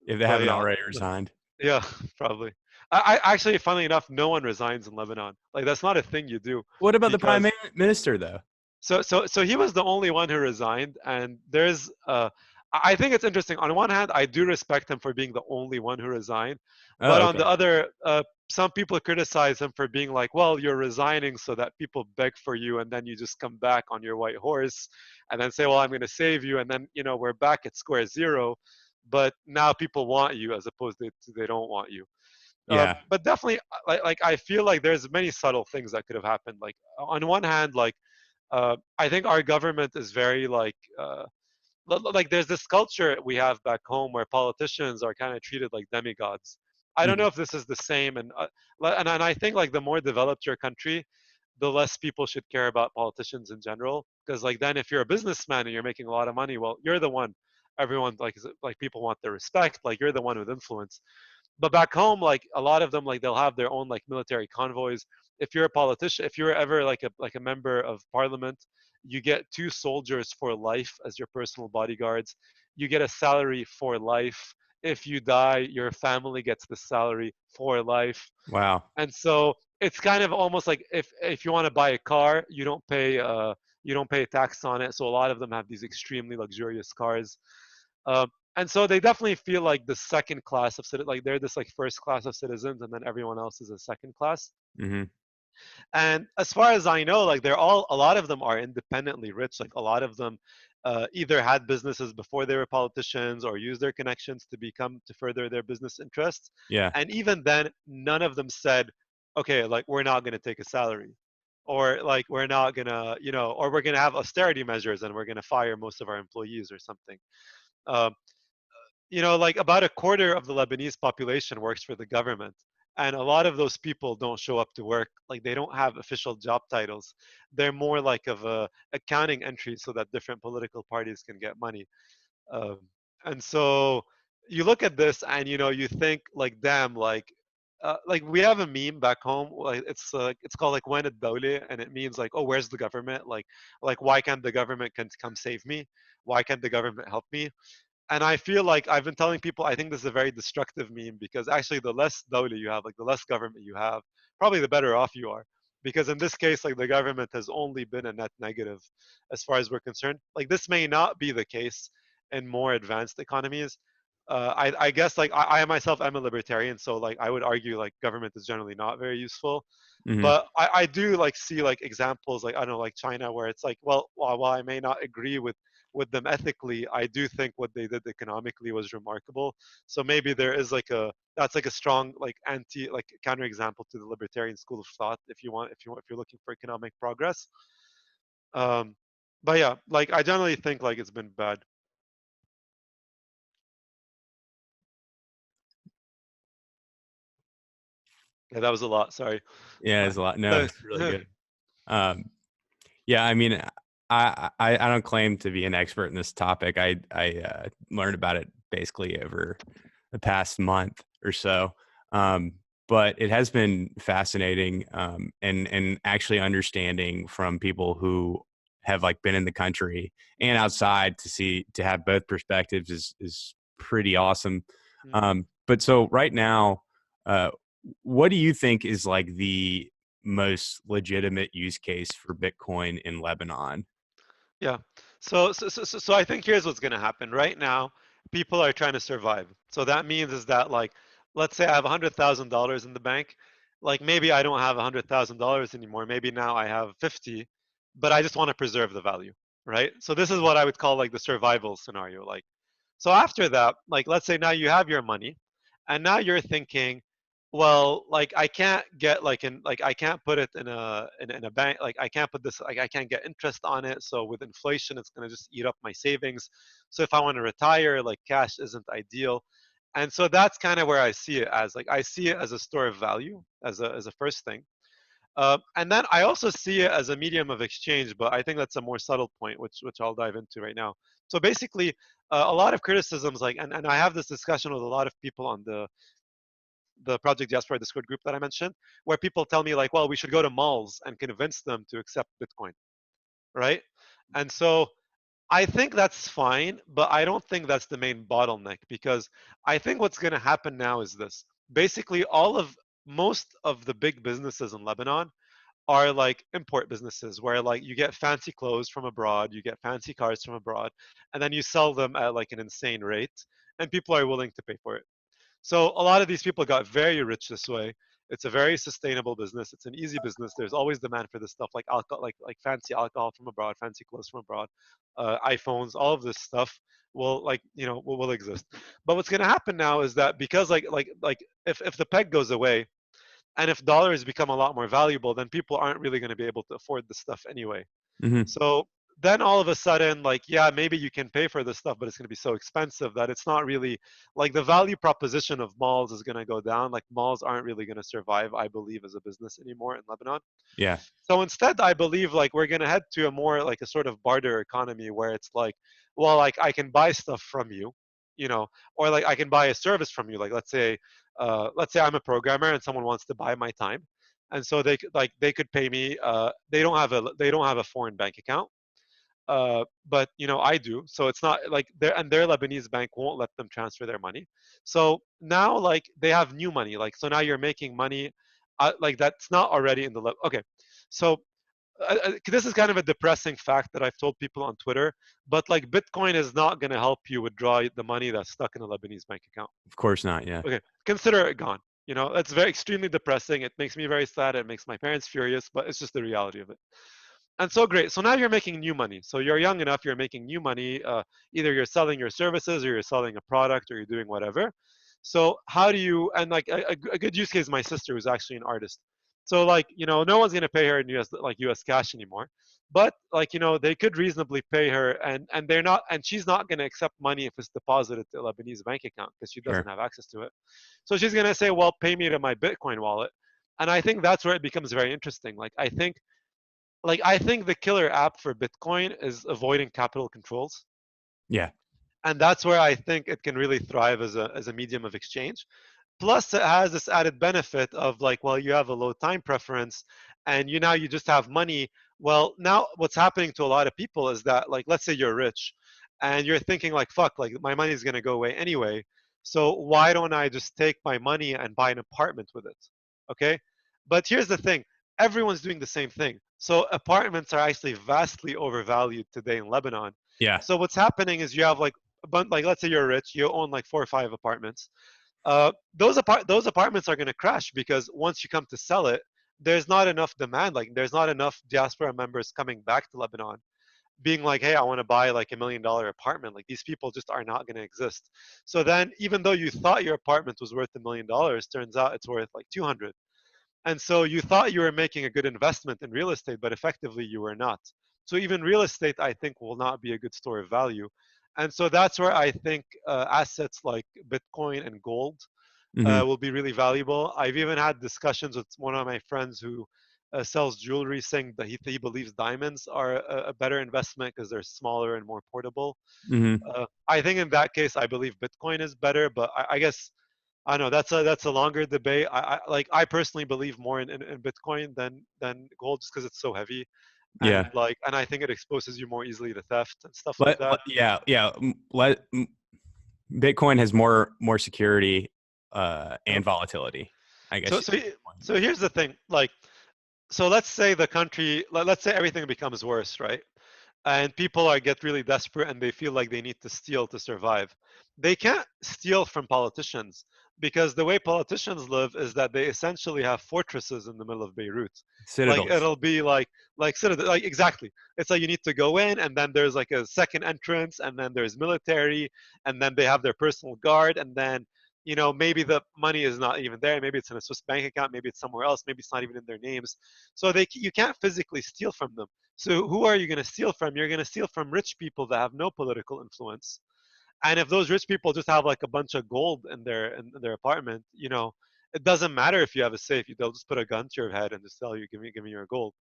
if they
but
haven't
yeah,
already resigned.
yeah, probably. I actually, funnily enough, no one resigns in Lebanon. Like that's not a thing you do
What about the
because
minister though?
so he was the only one who resigned, and there's I think it's interesting. On one hand, I do respect him for being the only one who resigned, but
Oh,
on the
okay.
other, some people criticize him for being like, well, you're resigning so that people beg for you, and then you just come back on your white horse, and then say, well, I'm going to save you, and then we're back at square zero, but now people want you as opposed to they don't want you.
Yeah.
But definitely, like I feel like there's many subtle things that could have happened. Like on one hand, like I think our government is very like there's this culture we have back home where politicians are kind of treated like demigods. I don't
Mhm.
know if this is the same, and I think like the more developed your country, the less people should care about politicians in general. Because like then, if you're a businessman and you're making a lot of money, well, you're the one everyone like people want their respect. Like you're the one with influence. But back home, like a lot of them, like they'll have their own like military convoys. If you're a politician, if you're ever like a member of parliament, you get two soldiers for life as your personal bodyguards. You get a salary for life. If you die, your family gets the salary for life.
Wow.
And so it's kind of almost like if you want to buy a car, you don't pay tax on it. So a lot of them have these extremely luxurious cars. And so they definitely feel like the second class of citizens, like they're this like first class of citizens, and then everyone else is a second class.
Hmm.
And as far as I know, like they're all, a lot of them are independently rich. Like a lot of them either had businesses before they were politicians or used their connections to further their business interests.
Yeah.
And even then, none of them said, okay, like we're not going to take a salary, or like we're not going to, or we're going to have austerity measures and we're going to fire most of our employees or something. Um, like about a quarter of the Lebanese population works for the government. And a lot of those people don't show up to work. Like they don't have official job titles. They're more like of a accounting entry so that different political parties can get money. Um, and so you look at this and you think like, damn, like we have a meme back home. Like it's called like when dawle, and it means like, oh, where's the government? Like why can't the government come save me? Why can't the government help me? And I feel like I've been telling people I think this is a very destructive meme because actually the less dawla you have, like the less government you have, probably the better off you are. Because in this case, like the government has only been a net negative as far as we're concerned. Like this may not be the case in more advanced economies. I guess like I myself am a libertarian, so like I would argue like government is generally not very useful.
Hmm.
But I do like see like examples like I don't know like China where it's like, well, while I may not agree with them ethically, I do think what they did economically was remarkable. So maybe there is like that's like a strong like like counterexample to the libertarian school of thought if you're looking for economic progress. Um, but yeah, like I generally think like it's been bad. Yeah, that was a lot. Sorry.
Yeah,
Uh,
it's a lot. No, it's really good. Um, yeah, I mean, I don't claim to be an expert in this topic. I learned about it basically over the past month or so. Um, but it has been fascinating, and actually understanding from people who have like been in the country and outside to have both perspectives is pretty awesome.
mm.
But so right now, uh, what do you think is like the most legitimate use case for Bitcoin in Lebanon?
Yeah. So I think here's what's going to happen. Right now, people are trying to survive. So that means is that like, let's say I have $100,000 in the bank. like maybe I don't have $100,000 anymore. Maybe now I have 50, but I just want to preserve the value, right? So this is what I would call like the survival scenario. Like, so after that, like let's say now you have your money, and now you're thinking, well, like I can't get like I can't put it in a bank. Like I can't put this, like I can't get interest on it. So with inflation, it's gonna just eat up my savings. So if I want to retire, like cash isn't ideal. And so that's kind of where I see it as. Like I see it as a store of value, as a first thing. And then I also see it as a medium of exchange, but I think that's a more subtle point, which I'll dive into right now. So basically, a lot of criticisms, like, and I have this discussion with a lot of people on the Project Diaspora Discord group that I mentioned, where people tell me like, well, we should go to malls and convince them to accept Bitcoin, right? And so I think that's fine, but I don't think that's the main bottleneck, because I think what's going to happen now is this. Basically, most of the big businesses in Lebanon are like import businesses where like you get fancy clothes from abroad, you get fancy cars from abroad, and then you sell them at like an insane rate, and people are willing to pay for it. So a lot of these people got very rich this way. It's a very sustainable business. It's an easy business. There's always demand for this stuff, like alcohol, like fancy alcohol from abroad, fancy clothes from abroad, iPhones, all of this stuff will will exist. But what's going to happen now is that because like if the peg goes away, and if dollars become a lot more valuable, then people aren't really going to be able to afford this stuff anyway.
Hmm.
So then all of a sudden, like, yeah, maybe you can pay for this stuff, but it's going to be so expensive that it's not really like the value proposition of malls is going to go down. Like malls aren't really going to survive, I believe, as a business anymore in Lebanon.
Yeah.
So instead, I believe like we're gonna head to a more like a sort of barter economy where it's like, well, like I can buy stuff from you, or like I can buy a service from you. Like let's say I'm a programmer and someone wants to buy my time, and so they could pay me. They don't have a foreign bank account, but I do. So it's not like their Lebanese bank won't let them transfer their money. So now like they have new money. Like so now you're making money, like that's not already in the okay. So this is kind of a depressing fact that I've told people on Twitter, but like Bitcoin is not going to help you withdraw the money that's stuck in a Lebanese bank account.
Of course not. Yeah.
Okay, consider it gone. That's very extremely depressing. It makes me very sad. It makes my parents furious, but it's just the reality of it. And so great. So now you're making new money. So you're young enough. You're making new money. Either you're selling your services, or you're selling a product, or you're doing whatever. So how do you? And like a good use case, my sister who's actually an artist. So like no one's gonna pay her in US cash anymore, but like they could reasonably pay her, and they're not, and she's not gonna accept money if it's deposited to a Lebanese bank account because she doesn't
Sure.
have access to it. So she's gonna say, well, pay me to my Bitcoin wallet, and I think that's where it becomes very interesting. I think the killer app for Bitcoin is avoiding capital controls.
Yeah.
And that's where I think it can really thrive as a medium of exchange. Plus, it has this added benefit of like, well, you have a low time preference, and you just have money. Well, now what's happening to a lot of people is that, like, let's say you're rich, and you're thinking like, fuck, like my money is gonna go away anyway. So why don't I just take my money and buy an apartment with it? Okay, but here's the thing: everyone's doing the same thing. So apartments are actually vastly overvalued today in Lebanon.
Yeah.
So what's happening is you have like let's say you're rich, you own like 4 or 5 apartments. Those apartments are going to crash because once you come to sell it, there's not enough demand. Like there's not enough diaspora members coming back to Lebanon, being like, hey, I want to buy like $1 million apartment. Like these people just are not going to exist. So then, even though you thought your apartment was worth $1 million, turns out it's worth like 200. And so you thought you were making a good investment in real estate, but effectively you were not. So even real estate, I think, will not be a good store of value. And so that's where I think assets like Bitcoin and gold
Hmm.
will be really valuable. I've even had discussions with one of my friends who sells jewelry, saying that he believes diamonds are a better investment because they're smaller and more portable.
Hmm.
I think in that case, I believe Bitcoin is better, but I guess I know that's a longer debate. I personally believe more in Bitcoin than gold just because it's so heavy,
Yeah.
and I think it exposes you more easily to theft and stuff like
Let
that.
yeah, yeah. Bitcoin has more security
Yep.
and volatility. I
So
guess.
so so here's the thing. Like so let's say the country, let's say everything becomes worse, right? And people get really desperate and they feel like they need to steal to survive. They can't steal from politicians, because the way politicians live is that they essentially have fortresses in the middle of Beirut. Like
Citadels.
it'll be like sort of like exactly. It's like you need to go in, and then there's like a second entrance, and then there's military, and then they have their personal guard, and then maybe the money is not even there. Maybe it's in a Swiss bank account. Maybe it's somewhere else. Maybe it's not even in their names. So you can't physically steal from them. So who are you going to steal from? You're going to steal from rich people that have no political influence. And if those rich people just have like a bunch of gold in their apartment, it doesn't matter if you have a safe. They'll just put a gun to your head and just tell you, give me your gold.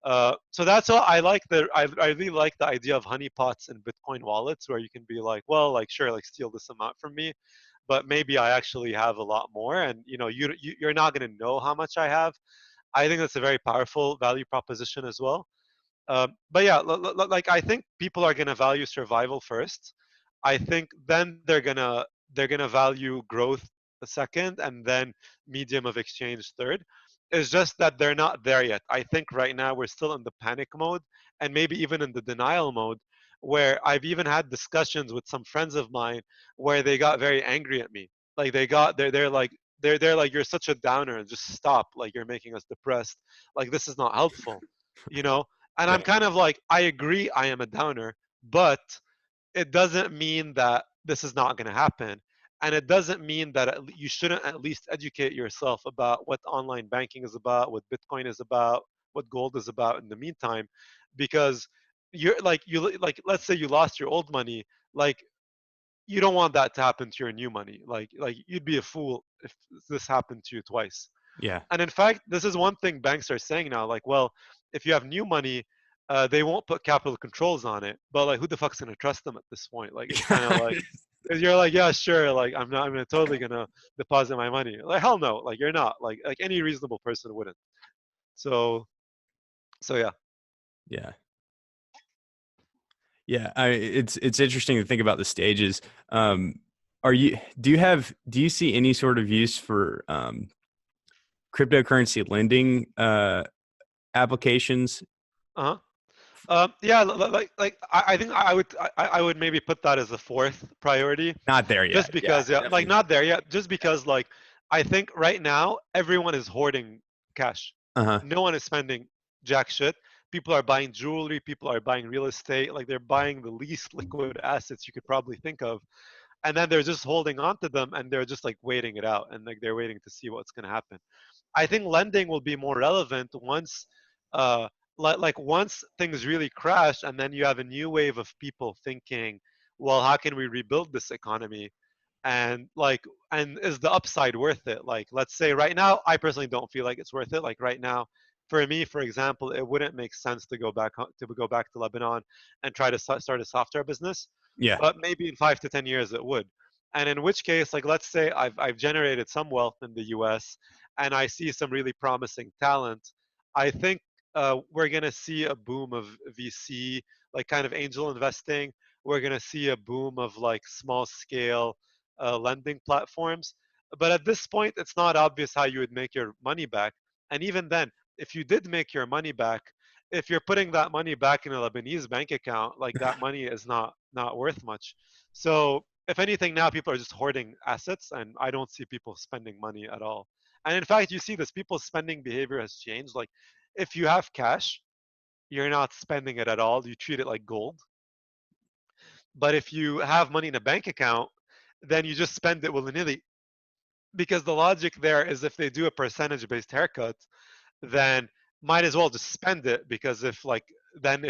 So that's all. I really like the idea of honeypots and Bitcoin wallets, where you can be like, well, like sure, like steal this amount from me, but maybe I actually have a lot more, and you're not going to know how much I have. I think that's a very powerful value proposition as well. But yeah, like I think people are gonna value survival first. I think then they're gonna value growth a second, and then medium of exchange third. It's just that they're not there yet. I think right now we're still in the panic mode, and maybe even in the denial mode, where I've even had discussions with some friends of mine where they got very angry at me. Like they're like, you're such a downer, and just stop. Like you're making us depressed. Like this is not helpful. You know, and I'm
Yeah.
kind of like, I agree, I am a downer, but it doesn't mean that this is not going to happen. And it doesn't mean that you shouldn't at least educate yourself about what online banking is about, what Bitcoin is about, what gold is about in the meantime, because let's say you lost your old money, like you don't want that to happen to your new money. Like you'd be a fool if this happened to you twice.
Yeah.
And in fact, this is one thing banks are saying now. Like, well, if you have new money, they won't put capital controls on it. But like, who the fuck's gonna trust them at this point? Like, it's kind of like, 'cause you're like, yeah, sure. Like, I'm totally gonna deposit my money. Like, hell no. Like, you're not. Like any reasonable person wouldn't. So, so yeah.
Yeah. Yeah. It's interesting to think about the stages. Um, do you see any sort of use for cryptocurrency lending applications?
Uh huh. Yeah, I think I would maybe put that as the fourth priority,
Not there
just
yet. Yeah,
because, yeah, like
definitely.
not there yet, just because like I think right now everyone is hoarding cash.
Uh-huh.
No one is spending jack shit. People are buying jewelry, people are buying real estate, like they're buying the least liquid assets you could probably think of, and then they're just holding on to them, and they're just like waiting it out, and like they're waiting to see what's going to happen. I think lending will be more relevant once, uh, once things really crash, and then you have a new wave of people thinking, well, how can we rebuild this economy? And is the upside worth it? Like, let's say right now, I personally don't feel like it's worth it. Like right now, for me, for example, it wouldn't make sense to go back to Lebanon and try to start a software business.
Yeah.
But maybe in 5 to 10 years it would. And in which case, like let's say I've generated some wealth in the U.S. and I see some really promising talent. I think we're gonna see a boom of VC, like kind of angel investing. We're gonna see a boom of like small scale lending platforms. But at this point, it's not obvious how you would make your money back. And even then, if you did make your money back, if you're putting that money back in a Lebanese bank account, like that money is not worth much. So if anything, now people are just hoarding assets, and I don't see people spending money at all. And in fact, you see this, people's spending behavior has changed. Like if you have cash, you're not spending it at all. You treat it like gold. But if you have money in a bank account, then you just spend it willy-nilly, because the logic there is if they do a percentage based haircut, then might as well just spend it, because if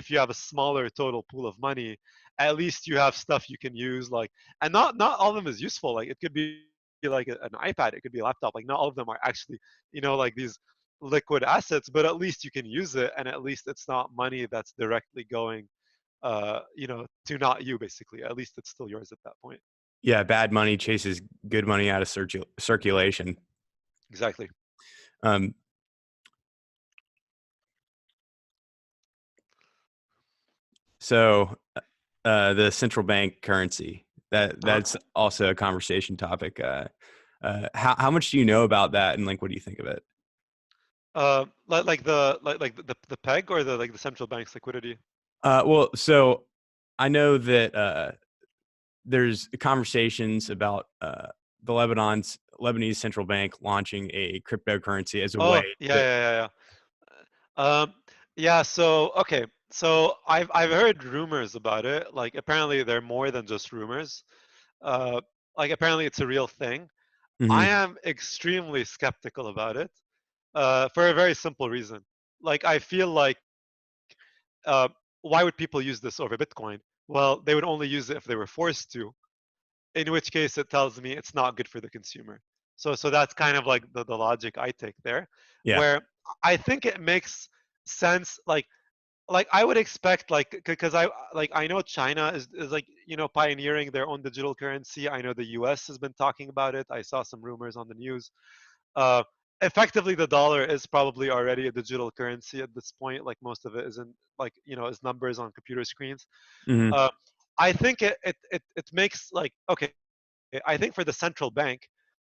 you have a smaller total pool of money, at least you have stuff you can use, like, and not all of them is useful. Like it could be like an iPad, it could be a laptop. Like not all of them are actually like these liquid assets, but at least you can use it, and at least it's not money that's directly going to not you, basically. At least it's still yours at that point.
Yeah, bad money chases good money out of circulation.
Exactly.
Um, so the central bank currency,
Uh-huh.
that's also a conversation topic. How much do you know about that, and like what do you think of it?
Like the peg, or the central bank's liquidity.
Well, so I know that there's conversations about the Lebanon's Lebanese central bank launching a cryptocurrency as a way
Oh, yeah,
to.
yeah, yeah, yeah. Yeah. So okay. So I've heard rumors about it. Like apparently they're more than just rumors. Uh, like apparently it's a real thing. I
Mhm.
am extremely skeptical about it. For a very simple reason. Like I feel like uh, why would people use this over Bitcoin? Well, they would only use it if they were forced to, in which case it tells me it's not good for the consumer. So that's kind of like the logic I take there,
Yeah.
where I think it makes sense. Like I would expect because I know China is like pioneering their own digital currency. I know the US has been talking about it. I saw some rumors on the news. Uh, Effectively, the dollar is probably already a digital currency at this point. Like most of it isn't like is numbers on computer screens.
Mhm.
Uh, I think it makes like okay. I think for the central bank,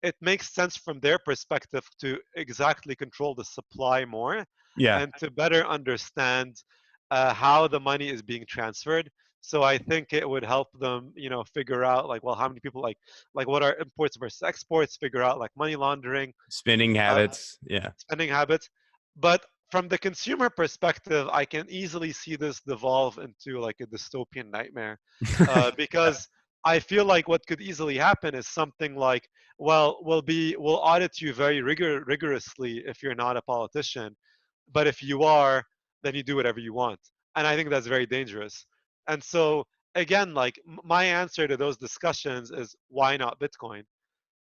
it makes sense from their perspective to exactly control the supply more
Yeah.
and to better understand how the money is being transferred. So I think it would help them, figure out like, well, how many people like what are imports versus exports, figure out like money laundering,
Spending
uh,
habits. Yeah.
spending habits. But from the consumer perspective, I can easily see this devolve into like a dystopian nightmare, because I feel like what could easily happen is something like, well, we'll audit you very rigorously if you're not a politician, but if you are, then you do whatever you want, and I think that's very dangerous. And so again, like my answer to those discussions is why not Bitcoin?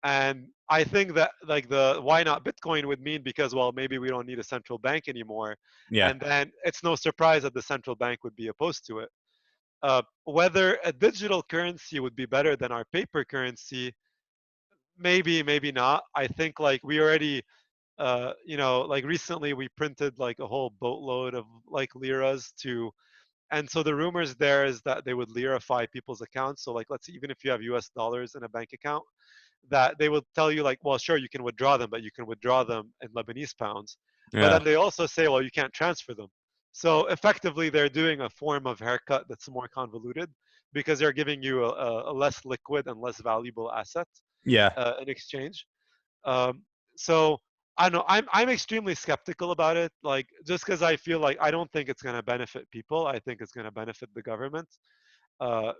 And I think that like the why not Bitcoin would mean because well maybe we don't need a central bank anymore,
Yeah.
and then it's no surprise that the central bank would be opposed to it. Whether a digital currency would be better than our paper currency, maybe not. I think like we already like recently we printed like a whole boatload of like liras to, and so the rumors there is that they would lirify people's accounts. So like let's say even if you have US dollars in a bank account, that they will tell you like, well, sure, you can withdraw them, but you can withdraw them in Lebanese pounds. But
Yeah.
then they also say, well, you can't transfer them. So effectively, they're doing a form of haircut that's more convoluted because they're giving you a less liquid and less valuable asset
Yeah.
in exchange. Um, so I don't know. I'm extremely skeptical about it. Like just because I feel like I don't think it's going to benefit people. I think it's going to benefit the government.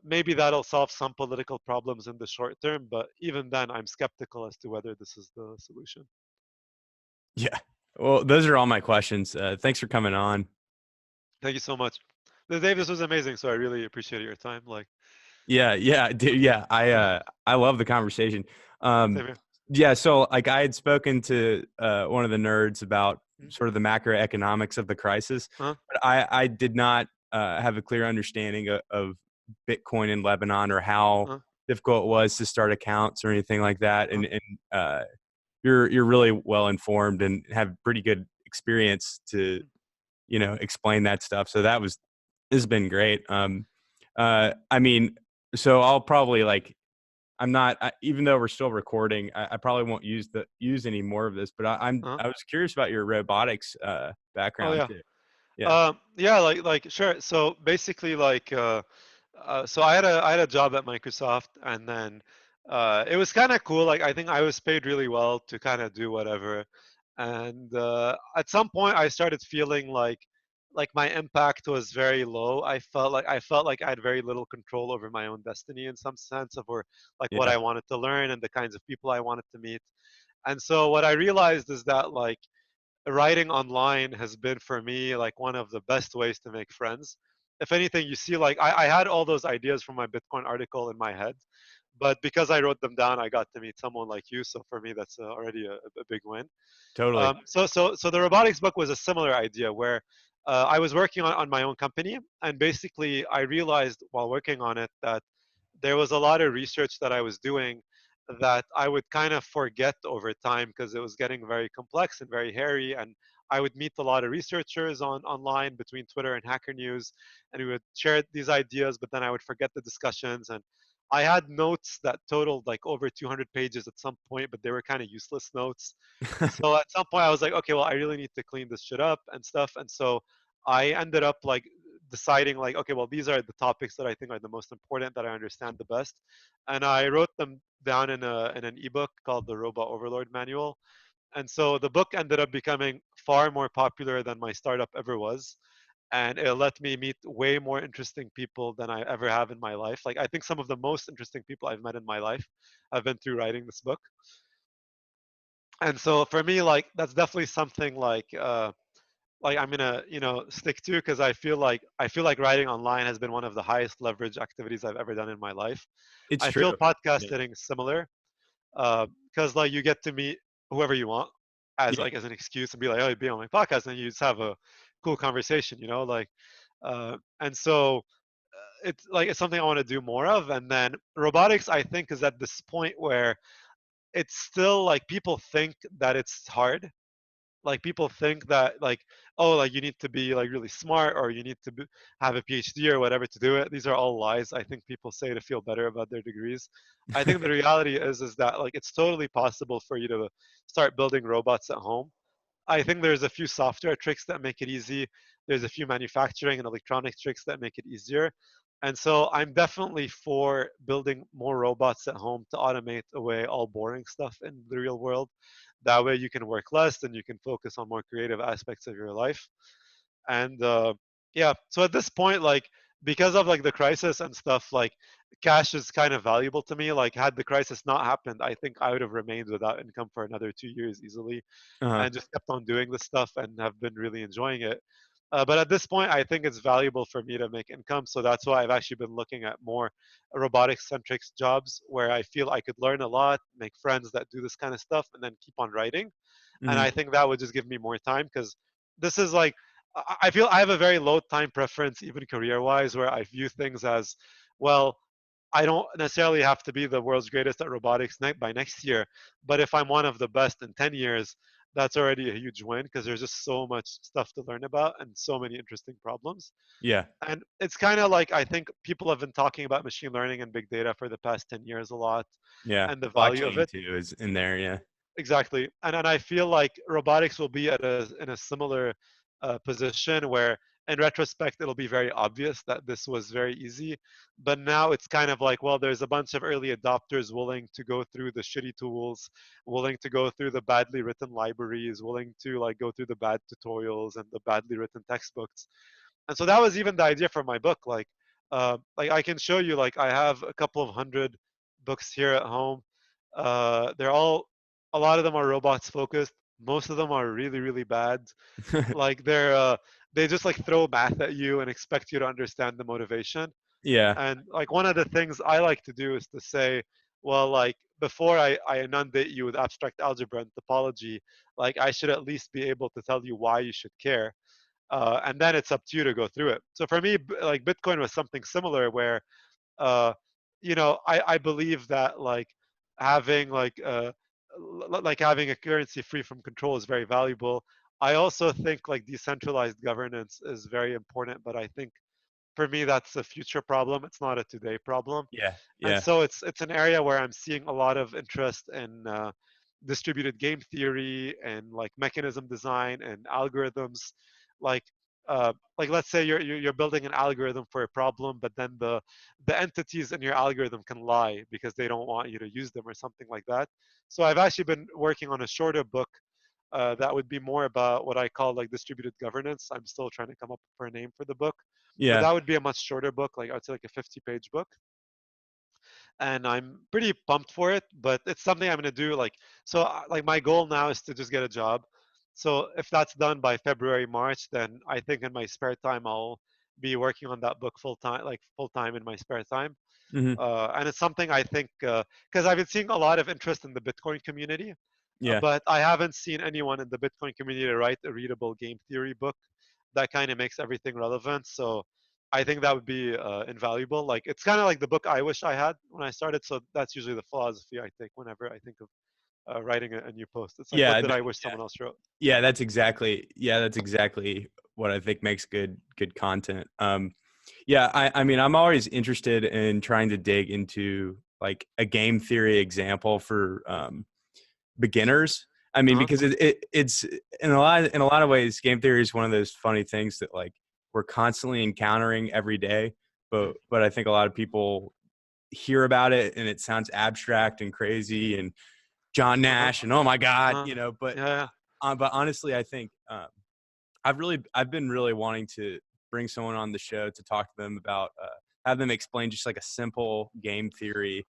Maybe that'll solve some political problems in the short term, but even then, I'm skeptical as to whether this is the solution.
Yeah. Well, those are all my questions. Thanks for coming on.
Thank you so much. Dave, this was amazing, so I really appreciate your time. Like,
Yeah, yeah, dude, yeah. I love the conversation.
same
Um,
here.
yeah, so like I had spoken to one of the nerds about
Mhm.
sort of the macroeconomics of the crisis,
Huh?
but I did not have a clear understanding of Bitcoin in Lebanon or how
Huh?
difficult it was to start accounts or anything like that.
Huh?
And you're really well informed and have pretty good experience to explain that stuff. So this has been great. I mean, so I'll probably like I'm not even though we're still recording, I probably won't use any more of this. But
Huh?
I was curious about your robotics
Oh
background
yeah.
too. Yeah,
Yeah, like sure. So basically, so I had a job at Microsoft, and then it was kind of cool. Like I think I was paid really well to kind of do whatever, and at some point I started feeling like my impact was very low. I felt like I had very little control over my own destiny in some sense of or like what
yeah,
I wanted to learn and the kinds of people I wanted to meet. And so what I realized is that like writing online has been for me like one of the best ways to make friends. If anything, you see, like I had all those ideas from my Bitcoin article in my head, but because I wrote them down, I got to meet someone like you. So for me, that's already a big win.
totally.
So the robotics book was a similar idea where I was working on my own company, and basically I realized while working on it that there was a lot of research that I was doing that I would kind of forget over time because it was getting very complex and very hairy. And I would meet a lot of researchers online between Twitter and Hacker News, and we would share these ideas, but then I would forget the discussions. And I had notes that totaled like over 200 pages at some point, but they were kind of useless notes. So at some point I was like, okay, well, I really need to clean this shit up and stuff. And so I ended up like deciding like, okay, well, these are the topics that I think are the most important, that I understand the best, and I wrote them down in an ebook called the Robot Overlord Manual. And so the book ended up becoming far more popular than my startup ever was. And it let me meet way more interesting people than I ever have in my life. Like, I think some of the most interesting people I've met in my life have been through writing this book. And so for me, like, that's definitely something like I'm gonna, stick to, because I feel like writing online has been one of the highest leverage activities I've ever done in my life.
It's
I
true.
feel
Yeah.
podcasting similar, because like you get to meet whoever you want as
Yeah.
like as an excuse and be like, oh, be on my podcast, and you just have a cool conversation, like, and so it's something I want to do more of. And then robotics, I think, is at this point where it's still like people think that it's hard. Like people think that like, oh, like you need to be like really smart, or you need to have a PhD or whatever to do it. These are all lies. I think people say to feel better about their degrees. I think the reality is that like it's totally possible for you to start building robots at home. I think there's a few software tricks that make it easy. There's a few manufacturing and electronic tricks that make it easier. And so I'm definitely for building more robots at home to automate away all boring stuff in the real world. That way you can work less and you can focus on more creative aspects of your life. And yeah, so at this point, like, because of like the crisis and stuff, like cash is kind of valuable to me. Like, had the crisis not happened, I think I would have remained without income for another 2 years easily,
Uh-huh.
and just kept on doing this stuff and have been really enjoying it. But at this point, I think it's valuable for me to make income. So that's why I've actually been looking at more robotics centric jobs where I feel I could learn a lot, make friends that do this kind of stuff, and then keep on writing. And
Hmm.
I think that would just give me more time, because this is like, I feel I have a very low time preference, even career wise, where I view things as, well, I don't necessarily have to be the world's greatest at robotics by next year, but if I'm one of the best in 10 years, that's already a huge win, because there's just so much stuff to learn about and so many interesting problems.
Yeah.
And it's kind of like, I think people have been talking about machine learning and big data for the past 10 years a lot,
Yeah.
and the value of
Blockchain
it.
too is in there. Yeah.
Exactly, and I feel like robotics will be in a similar position where, in retrospect, it'll be very obvious that this was very easy. But now it's kind of like, well, there's a bunch of early adopters willing to go through the shitty tools, willing to go through the badly written libraries, willing to like go through the bad tutorials and the badly written textbooks. And so that was even the idea for my book. Like I can show you, like I have a couple of hundred books here at home. They're all, a lot of them are robots focused. Most of them are really, really bad. Like they just like throw math at you and expect you to understand the motivation.
Yeah.
And like one of the things I like to do is to say, well, like before I inundate you with abstract algebra and topology, like I should at least be able to tell you why you should care, and then it's up to you to go through it. So for me, like Bitcoin was something similar, where uh, I believe that like having like having a currency free from control is very valuable. I also think like decentralized governance is very important, but I think for me that's a future problem. It's not a today problem.
Yeah.
And
Yeah.
so it's an area where I'm seeing a lot of interest in distributed game theory and like mechanism design and algorithms. Like like let's say you're building an algorithm for a problem, but then the entities in your algorithm can lie because they don't want you to use them or something like that. So I've actually been working on a shorter book that would be more about what I call like distributed governance. I'm still trying to come up for a name for the book, but
Yeah.
that would be a much shorter book. Like I'd say like a 50-page book, and I'm pretty pumped for it. But it's something I'm gonna do. Like my goal now is to just get a job. So if that's done by February, March, then I think in my spare time I'll be working on that book full time in my spare time.
Hmm.
And it's something I think because I've been seeing a lot of interest in the Bitcoin community,
Yeah.
but I haven't seen anyone in the Bitcoin community write a readable game theory book that kind of makes everything relevant. So I think that would be invaluable. Like it's kind of like the book I wish I had when I started. So that's usually the philosophy I take whenever I think of writing a new post. It's like, what
Yeah.
did I wish someone else wrote?
Yeah. That's exactly what I think makes good content. Yeah. I mean, I'm always interested in trying to dig into like a game theory example for beginners. I mean,
Uh huh.
because it's in a lot of ways, game theory is one of those funny things that like we're constantly encountering every day. But I think a lot of people hear about it and it sounds abstract and crazy and John
Uh-huh.
Nash and oh my God,
Uh, yeah.
but honestly, I think I've been really wanting to bring someone on the show to talk to them about have them explain just like a simple game theory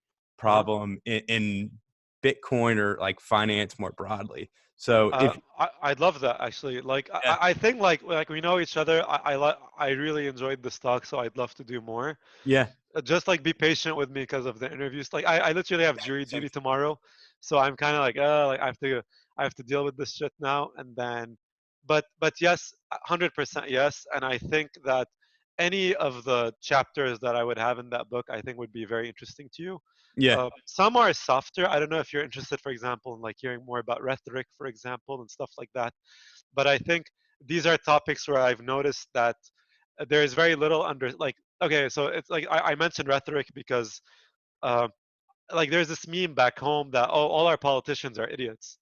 Uh-huh.
problem in Bitcoin or like finance more broadly. So if
I'd love that actually. Like
yeah,
I think like we know each other. I really enjoyed this talk, so I'd love to do more.
yeah,
Just like be patient with me because of the interviews. Like I literally have jury duty
sounds
tomorrow, so I'm kind of like like I have to deal with this shit now and then. But yes, 100% yes, and I think that any of the chapters that I would have in that book, I think would be very interesting to you.
yeah,
Some are softer. I don't know if you're interested, for example, in like hearing more about rhetoric, for example, and stuff like that. But I think these are topics where I've noticed that there is very little under like okay, so it's like I mentioned rhetoric because uh, like there's this meme back home that oh all our politicians are idiots.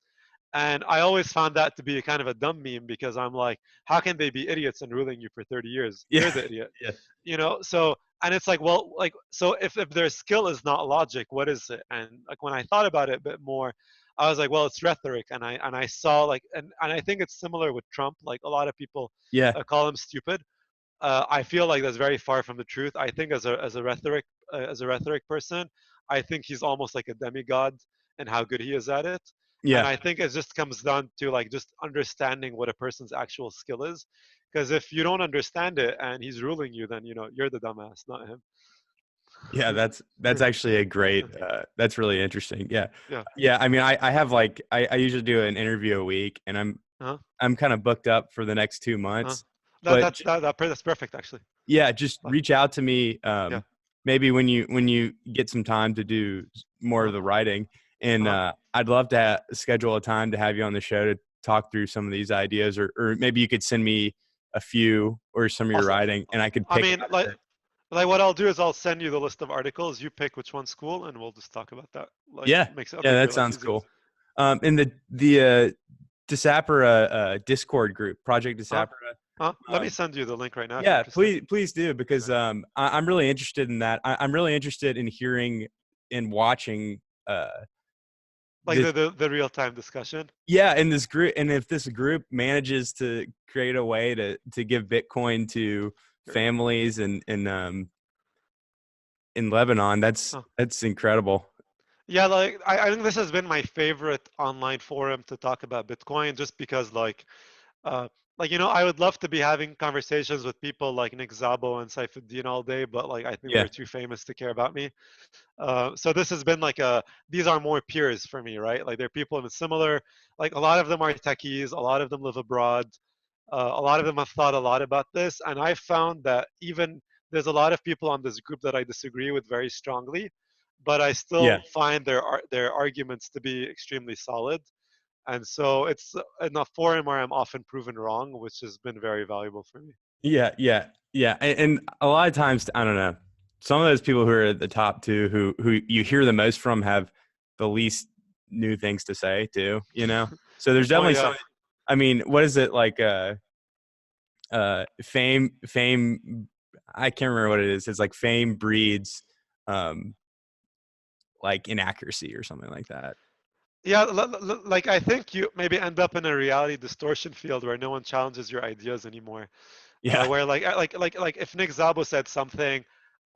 And I always found that to be a kind of a dumb meme because I'm like, how can they be idiots and ruling you for 30 years?
yeah,
You're the idiot,
yeah,
you know? So, and it's like, well, like, so if their skill is not logic, what is it? And like when I thought about it a bit more, I was like, well, it's rhetoric. And I saw like, and I think it's similar with Trump. Like a lot of people
yeah,
call him stupid. I feel like that's very far from the truth. I think as a rhetoric person, I think he's almost like a demigod and how good he is at it. And
yeah,
I think it just comes down to like just understanding what a person's actual skill is. Because if you don't understand it and he's ruling you, then you know you're the dumbass, not him.
yeah. That's actually a great. That's really interesting. Yeah,
Yeah.
yeah. I mean, I have like I usually do an interview a week, and
Uh-huh.
I'm kind of booked up for the next two
Uh-huh.
months.
That
But
that's that, that that's perfect actually.
yeah, just
Uh,
reach out to me.
yeah.
Maybe when you get some time to do more of
Uh-huh.
the writing, and
Uh-huh.
I'd love to schedule a time to have you on the show to talk through some of these ideas, or maybe you could send me a few or some of your
Awesome.
writing, and I could
I
pick
mean,
out.
like what I'll do is I'll send you the list of articles. You pick which one's cool, and we'll just talk about that. Like,
Yeah,
makes it'll
yeah,
make your
that
life
sounds
easier.
cool. In the Disapera Discord group, Project
Huh?
Disapera.
Huh? Let me
Um,
send you the link right now if you're
Yeah,
interested.
please do because
Yeah.
I'm really interested in that. I'm really interested in hearing and watching
Like
this.
the real time discussion.
Yeah, in this group, and if this group manages to create a way to give Bitcoin to
Here.
families in Lebanon,
Huh.
that's incredible.
Yeah, like I think this has been my favorite online forum to talk about Bitcoin, just because uh, like you know I would love to be having conversations with people like Nick Szabo and Saifuddin all day, but like I think
Yeah,
they're too famous to care about me. So this has been like these are more peers for me, right? Like they're people in a similar, like a lot of them are techies, a lot of them live abroad, a lot of them have thought a lot about this, and I found that even there's a lot of people on this group that I disagree with very strongly, but I
yeah,
still find their arguments to be extremely solid. And so it's in a forum where I'm often proven wrong, which has been very valuable for me.
yeah. And a lot of times, I don't know. Some of those people who are at the top too, who you hear the most from, have the least new things to say too. You know, so there's
Well,
definitely
yeah.
some. I mean, what is it like? Fame. I can't remember what it is. It's like fame breeds, um, like inaccuracy or something like that.
Yeah, like I think you maybe end up in a reality distortion field where no one challenges your ideas anymore.
Yeah,
Where like if Nick Szabo said something,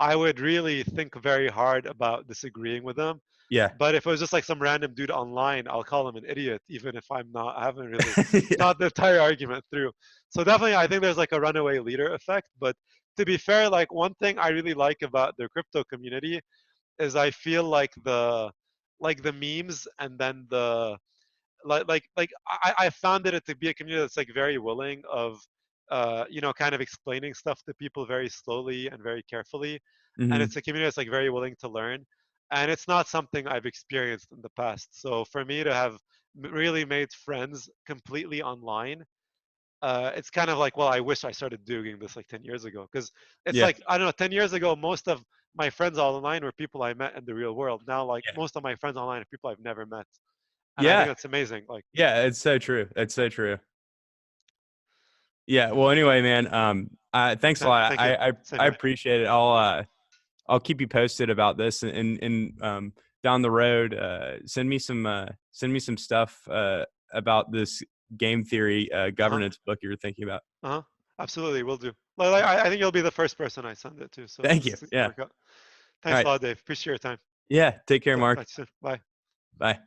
I would really think very hard about disagreeing with him.
yeah,
But if it was just like some random dude online, I'll call him an idiot, even if I haven't really
yeah,
thought the entire argument through. So definitely, I think there's like a runaway leader effect. But to be fair, like one thing I really like about the crypto community is I feel like the memes and then the I found it to be a community that's like very willing of you know kind of explaining stuff to people very slowly and very carefully, and
hmm
it's a community that's like very willing to learn, and it's not something I've experienced in the past. So for me to have really made friends completely online, it's kind of like, well, I wish I started doing this like 10 years ago, because it's
yeah,
like I don't know, 10 years ago most of my friends online were people I met in the real world. Now like
yeah,
most of my friends online are people I've never met, and I think
yeah,
that's amazing. Like
yeah. It's so true. It's so true. Yeah. Well, anyway, man. Thanks a lot.
Thank you. Same
I
here.
appreciate it. I'll keep you posted about this, and down the road, send me some stuff about this game theory
Uh-huh.
governance book you're thinking about.
Uh-huh. Absolutely, will do. Well, I think you'll be the first person I send it to, so
Thank you.
it's gonna
Yeah.
work out.
All
Thanks a
right.
lot, Dave. Appreciate your time.
Yeah. Take care,
Talk
Mark.
to you soon. Bye.
Bye.